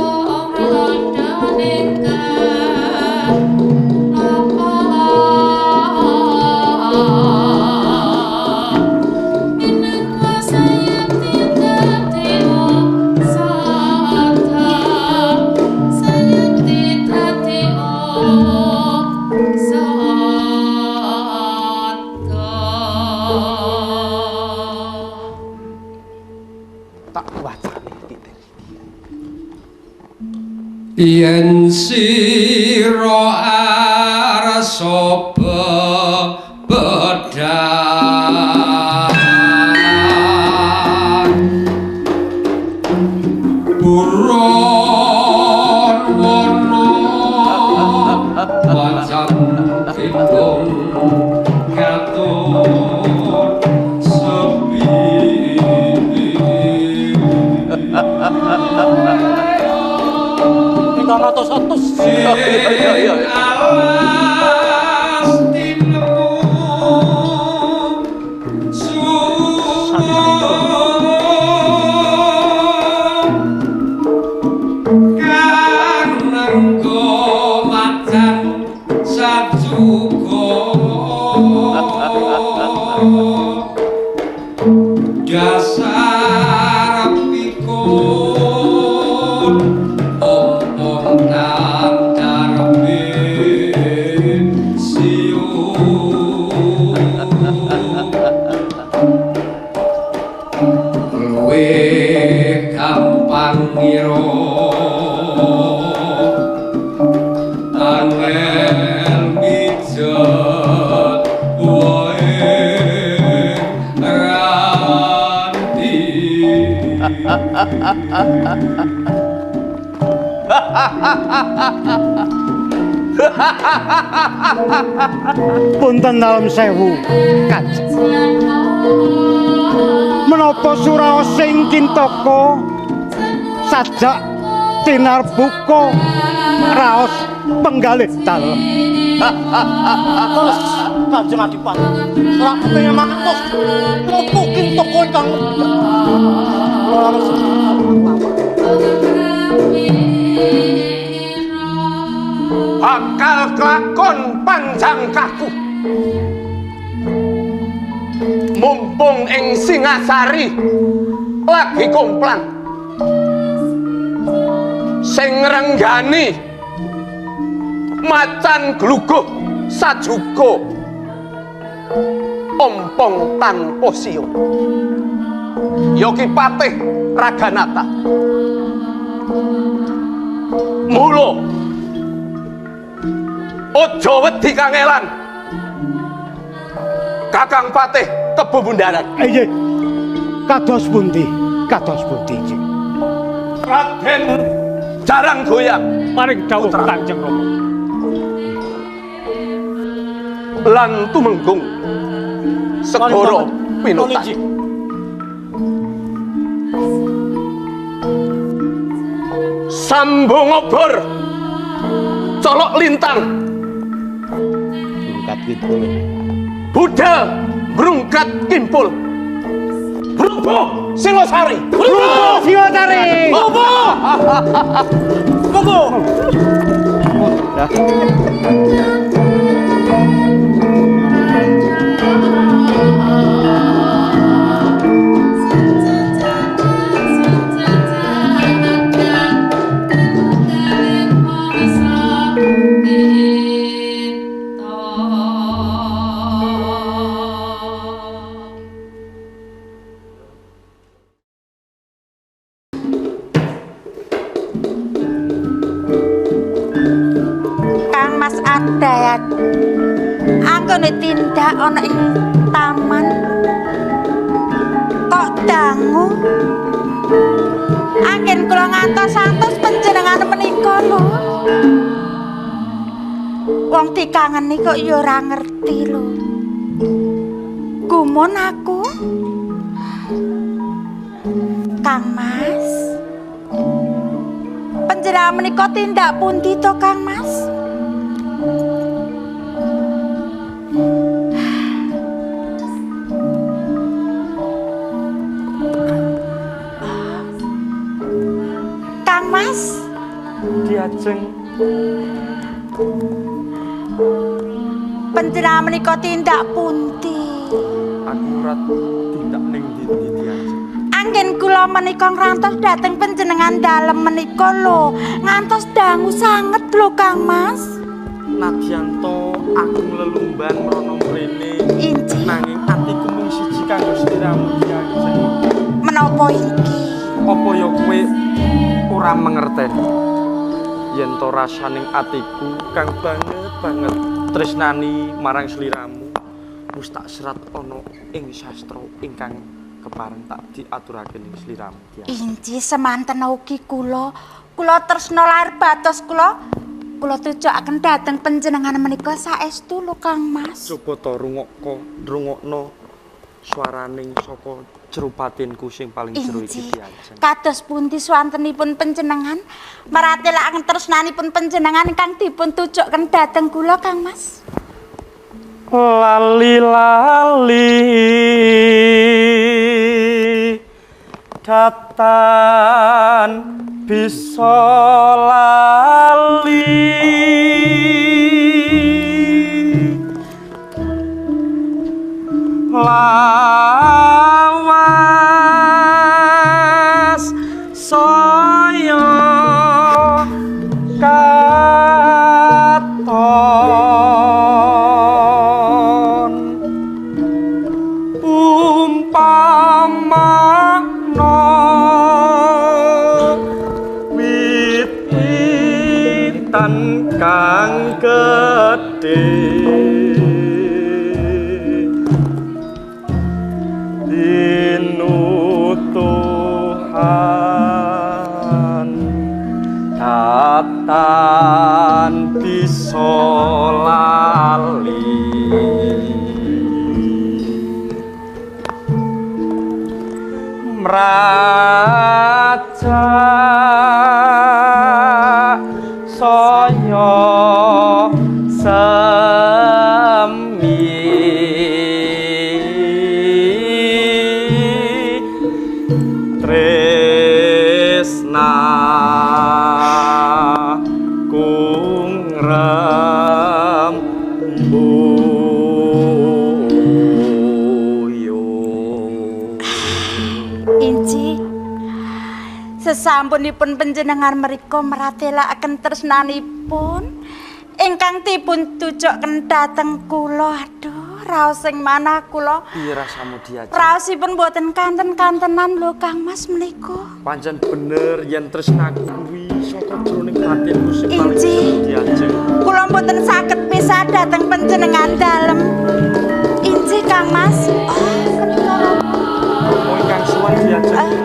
[SPEAKER 12] Yen sira arsa bedan buron wono pancen kidung katon sepi.
[SPEAKER 9] Ratus-ratus.
[SPEAKER 11] Punten dalem sewu, Kanjeng. Menapa suraos sing Kintaka sajak tinarbuka raos penggalih dalem.
[SPEAKER 9] Terus Kanjeng Adipati, ora kepengin mangertos menapa Kintaka ingkang
[SPEAKER 6] bakal kelakon panjang kaku. Mumpung ing Singasari lagi komplang, sing ngrenggani macan gluguh sajuga ompong tanpa siya. Yogi Patih Raganata. Mula ojo wedi kangelan, Kakang Patih Tebu Bundaran.
[SPEAKER 11] Nggih. Kados pundi? Kados pundi, Cik?
[SPEAKER 6] Raden jarang goyang
[SPEAKER 10] paring dawuh Kanjeng Rama.
[SPEAKER 6] Lan tumenggung segara pinutan. Sambung obor colok lintang
[SPEAKER 11] Brungkat kimpul.
[SPEAKER 6] budal brungkat kimpul. Brubo Singosari.
[SPEAKER 11] Brubo Singosari.
[SPEAKER 6] Brubo.
[SPEAKER 8] Dayat anggone tindak ana ing taman kok dangu anggen kula ngantos-antos panjenengan menika lho wong dikangeni kok ya ora ngerti lho gumun aku Kang Mas panjenengan menika tindak pundi to Kang Mas Kang Mas
[SPEAKER 13] Diajeng
[SPEAKER 8] panjenengan menika tindak pundi
[SPEAKER 13] aku ora tindak ning ndi Diajeng
[SPEAKER 8] anggen kula menika ngrantos dhateng panjenengan dalem menika lho ngantos dangu sanget lho Kang Mas
[SPEAKER 13] Nadyanto aku lelumban mrono mrene nanging atiku mung siji kanggo sliramu Diajeng
[SPEAKER 8] menapa iki
[SPEAKER 13] apa ya kowe ora mengerteni yen to rasaning atiku kang banget tresnani marang sliramu wis tak serat ana ing sastra ingkang kepareng tak diaturake ning sliramu
[SPEAKER 8] inci semanten ugi kula tresna lair batos kula tujukaken dhateng panjenengan menika saestu lho Kang Mas
[SPEAKER 13] coba to rungokno swaraning saka jero batinku sing paling jero iki Diajeng
[SPEAKER 8] kados pundi swantenipun panjenengan maratelaken tresnanipun panjenengan ingkang dipun tujukaken dhateng kula Kang Mas
[SPEAKER 13] lali datan bisa lali lawas saya katon umpamana wit-witan kang gedhe Tuhan datan bisa lali mraja saya
[SPEAKER 8] Sasampunipun panjenengan mriku maratelaken tresnanipun ingkang dipun tujukaken dhateng kula. Aduh, raos sing manah kula.
[SPEAKER 13] Piye rasamu Diajeng?
[SPEAKER 8] Raosipun boten kanten-kantenan lho Kang Mas menika.
[SPEAKER 13] Pancen bener yen tresnaku kuwi saka jroning batinku sing paling jero Diajeng.
[SPEAKER 8] Kula boten saged pisah dhateng panjenengan dalem. Inci Kang Mas.
[SPEAKER 13] Romo ingkang suwan Diajeng.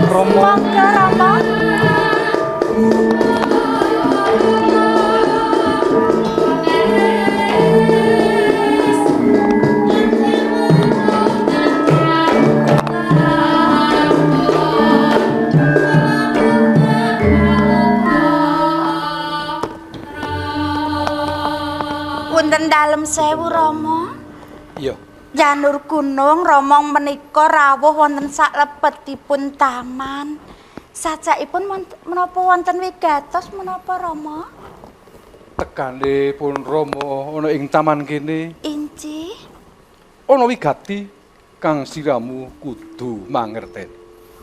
[SPEAKER 13] Romo.
[SPEAKER 8] Monggo Romo. Wonten dalem sewu Romo.
[SPEAKER 13] Iya.
[SPEAKER 8] Janur gunung Romong menika rawuh wonten salebetipun taman. Sajakipun menapa wonten wigatos menapa Rama?
[SPEAKER 14] Tekane pun Rama ana ing taman kene.
[SPEAKER 8] Inci.
[SPEAKER 14] Ana wigati kang siramu kudu mangerteni.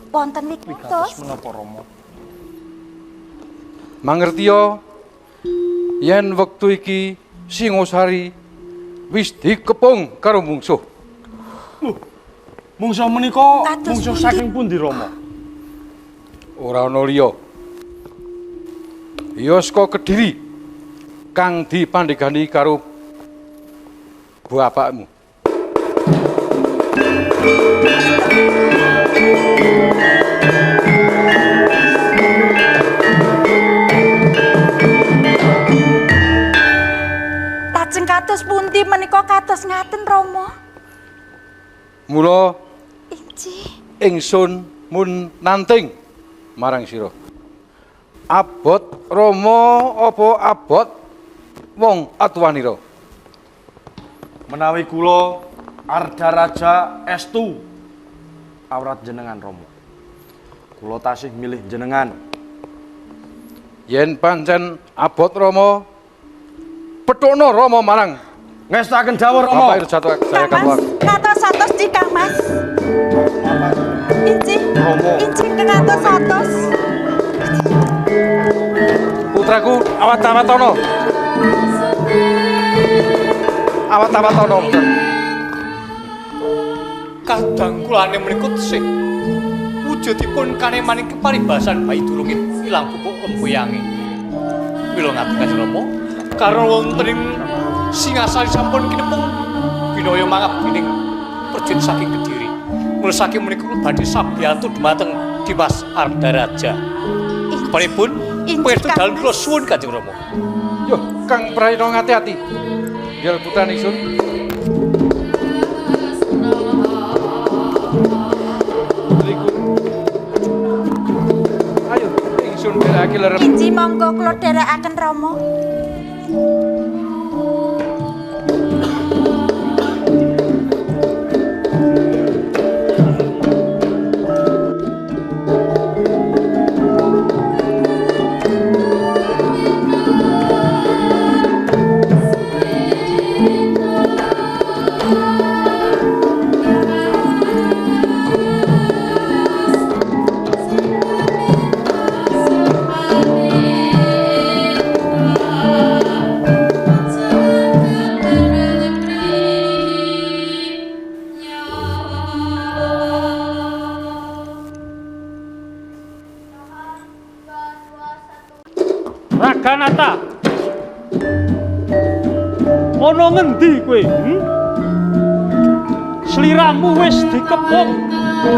[SPEAKER 8] Wonten wigatos
[SPEAKER 14] menapa Rama? Mangertiya yen wektu iki Singosari wis dikepung karo mungsuh.
[SPEAKER 6] Mungsuh menika mungsuh saking pundi Rama?
[SPEAKER 14] Ora ana liya. Ya saka Kediri kang dipandhegani karo bapakmu.
[SPEAKER 8] Lajeng kados pundi menika kados ngaten Rama?
[SPEAKER 14] Mula
[SPEAKER 8] Inci.
[SPEAKER 14] ingsun mun nanting marang sira. Abot Rama apa abot wong atuwanira?
[SPEAKER 13] Menawi kula Arda Raja estu awrat jenengan Rama. Kula tasih milih jenengan.
[SPEAKER 14] Yen pancen abot Rama, pethono Rama marang
[SPEAKER 13] ngestaken dawuh Rama.
[SPEAKER 14] Bapak Irjatu saya kawak.
[SPEAKER 8] Katos satos di Kang Mas. Inci. Inci katos satos.
[SPEAKER 14] Putraku awat-awatono. Awat-awatono.
[SPEAKER 7] Kadang kulane menika tesih. Wujudipun kanemaning keparibasan bayi durungin ilang pupuk lemboyange. Mila ngaten Kanjeng Rama, karena wonten ing Singasari sampun kinepung binaya mangabdining perjin saking Kediri. Mula saking menika kula badhe sabiyantu dhumateng Dimas Arda Raja. Keparipun pirsa dalem kula suwun Kanjeng Rama.
[SPEAKER 14] Yo, Kang Prayitna ngati-ati. Biar putra ingsun. Ayo, ingsun dereke lerep.
[SPEAKER 8] Inci monggo kula dherekaken Rama.
[SPEAKER 10] Raganata. Ana ngendi kowe? Sliramu wis dikepung.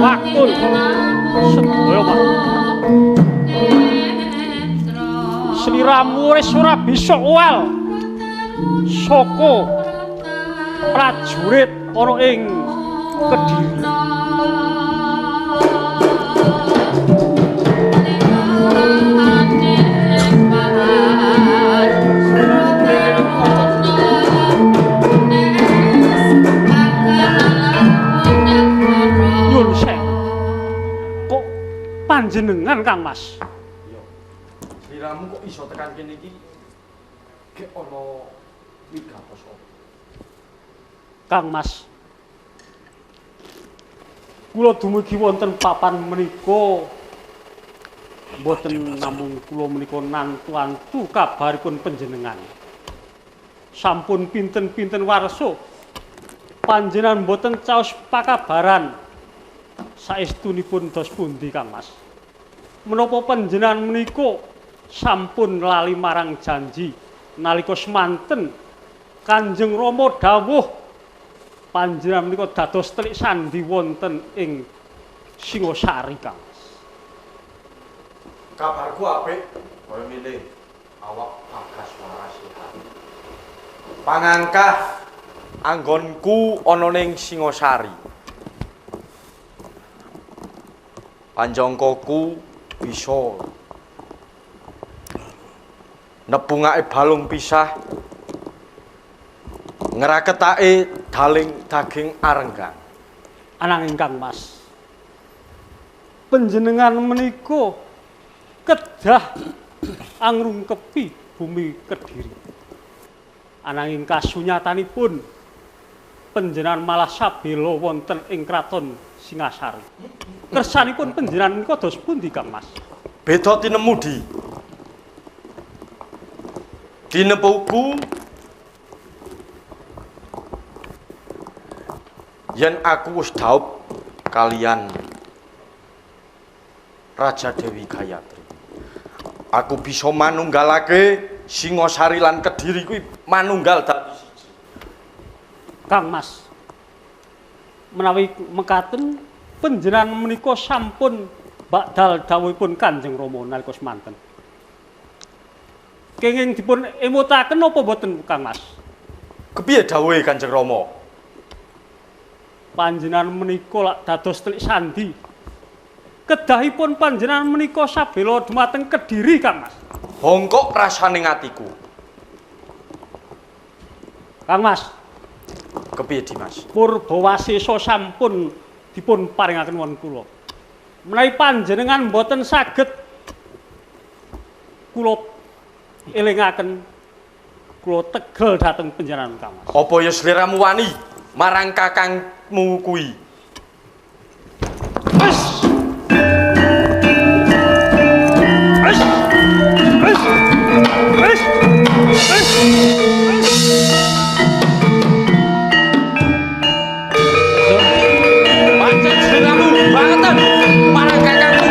[SPEAKER 10] Wakul. Sedaya Pak. Sliramu wis ora bisa uwal. Saka prajurit ana ing Kediri. Panjenengan Kang Mas.
[SPEAKER 13] Iya. Sliramu kok iso tekan kene iki? Gek ana wigatos apa?
[SPEAKER 10] Kang Mas. Kula dumugi wonten papan menika mboten namung kula menika nantu-antu kabaripun panjenengan. Sampun pinten-pinten warsa panjenengan mboten caos pakabaran saestunipun dos pundi Kang Mas. Menapa panjenengan menika sampun lali marang janji nalika semanten Kanjeng Rama dawuh panjenengan menika dados telik sandi wonten ing Singosari Kang Mas.
[SPEAKER 13] Kabarku apik, kaya ngene. Awak bagas waras sehat. Pangangkah anggonku ana ning Singosari. Panjangkaku bisa nepungake balung pisah ngeraketake daling daging arenggang.
[SPEAKER 10] Ananging Kang Mas, panjenengan menika kedah angrungkepi bumi Kediri. Ananging kasunyatanipun panjenengan malah sabela wonten ing kraton Singasari. Kersanipun panjenengan menika dos pundi, Kang Mas?
[SPEAKER 13] Beda tinemu di. Tinepuku yen aku wis dhaup kalian Raja Dewi Gayatri. Aku bisa manunggalake Singasari lan Kediri kuwi manunggal dadi siji.
[SPEAKER 10] Kang Mas, menawi mekaten panjenengan menika sampun bakdal dawuhipun Kanjeng Rama nalika semanten. Kenging dipun emutaken apa boten, Kang Mas?
[SPEAKER 13] Kepiye dawuhe Kanjeng Rama?
[SPEAKER 10] Panjenengan menika lak dados telik sandi. Kedahipun panjenengan menika sabela dhumateng Kediri, Kang Mas.
[SPEAKER 13] Hongkok rasaning atiku.
[SPEAKER 10] Kang Mas.
[SPEAKER 13] Kepiye, Dimas?
[SPEAKER 10] Purbawasesa sampun dipun paringaken wonten kula. Menawi panjenengan boten saged kula elingaken kula tegel dhateng panjenengan, Kang Mas.
[SPEAKER 13] Apa ya sliramu wani marang kakangmu kuwi?
[SPEAKER 10] Wes. Wes. Wes. Wes. Wes.
[SPEAKER 13] Pancen sliramu bangetan marang kakangmu.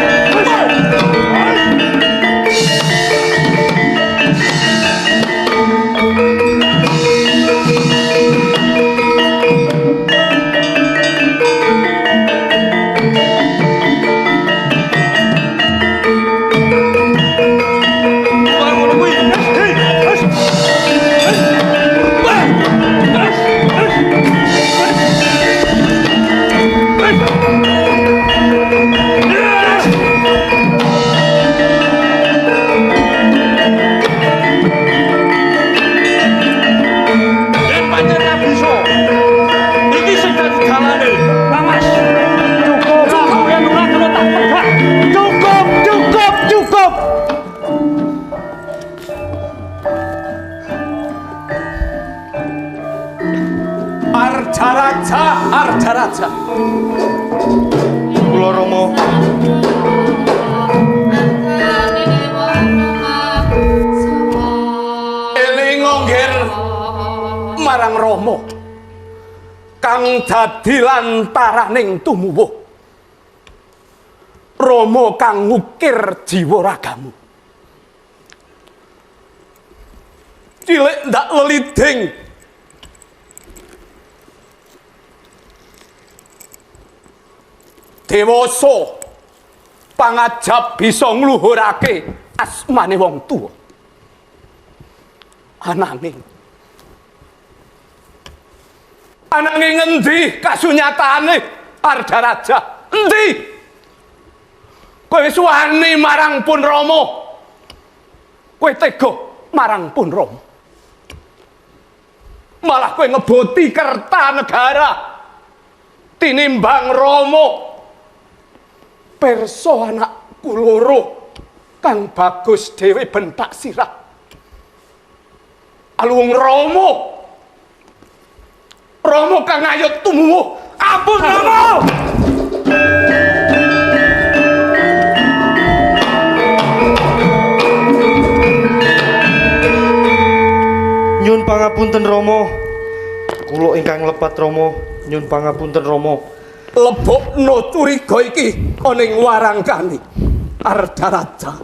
[SPEAKER 3] Arjaraja.
[SPEAKER 13] Kula Rama.
[SPEAKER 3] Eling ngongger marang Rama. Kang dadi lantaraning tumuwuh. Rama kang ngukir jiwa ragamu. Cilik ndak leliding. Dewasa pangajab bisa ngluhurake asmane wong tuwa. Ananging endi kasunyatane Arjaraja? Endi? Kowe wis wani marang Pun Rama. Kowe tega marang Pun Rama. Malah kowe ngeboti Kertanegara tinimbang Rama. Perso anakku loro Kang Bagus dhewe bentak sirah. Alung Rama. Rama kang ayut tumuwuh. Ampun Rama.
[SPEAKER 13] Nyun pangapunten Rama. Kula ingkang lepat Rama, nyun pangapunten Rama.
[SPEAKER 3] Lebokno curiga iki ana ing warangkane Arjaraja.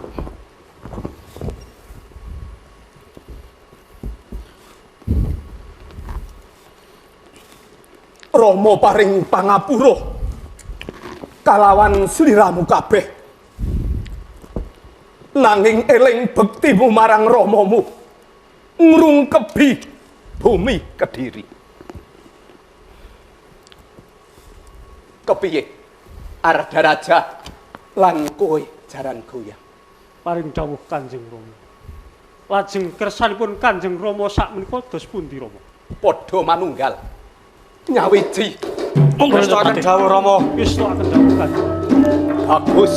[SPEAKER 3] Rama paring pangapura kalawan sliramu kabeh. Nanging eling bektimu marang Ramamu ngrungkebi bumi Kediri. Kepiye Arjaraja lan kowe jaran goyang?
[SPEAKER 10] Paring dawuh Kanjeng Rama. Lajeng kersanipun Kanjeng Rama sakmenika dos pundi Rama?
[SPEAKER 3] Padha manunggal. Nyawiji.
[SPEAKER 13] Monggo akan dawuh Rama.
[SPEAKER 10] Wis akan dawuh Kanjeng.
[SPEAKER 6] Bagus.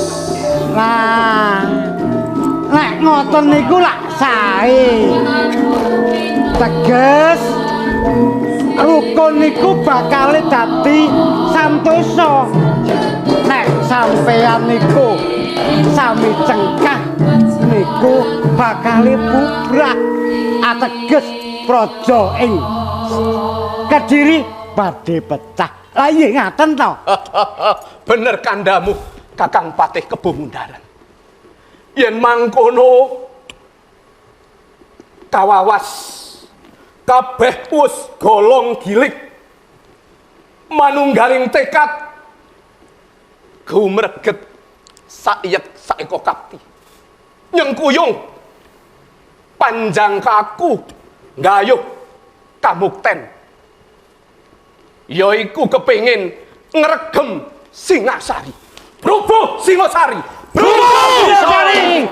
[SPEAKER 11] Nah, nek ngoten niku lak sae. Teges rukun niku bakal dadi santosa. Nek sampeyan niku sami cengkah niku bakal bubrah. Ateges praja ing Kediri badhe pecah. Lah iya ngaten to.
[SPEAKER 6] Bener kandamu Kakang Patih Kebo Mundaran. Yen mangkono kawawas kabeh wis golong gilik manunggaling tekad gumreget saiyet saeko kapti nyengkuyung panjang kaku gayuh kamukten yaiku kepengin ngregem Singasari. Brubuh Singasari. Brubuh Singasari.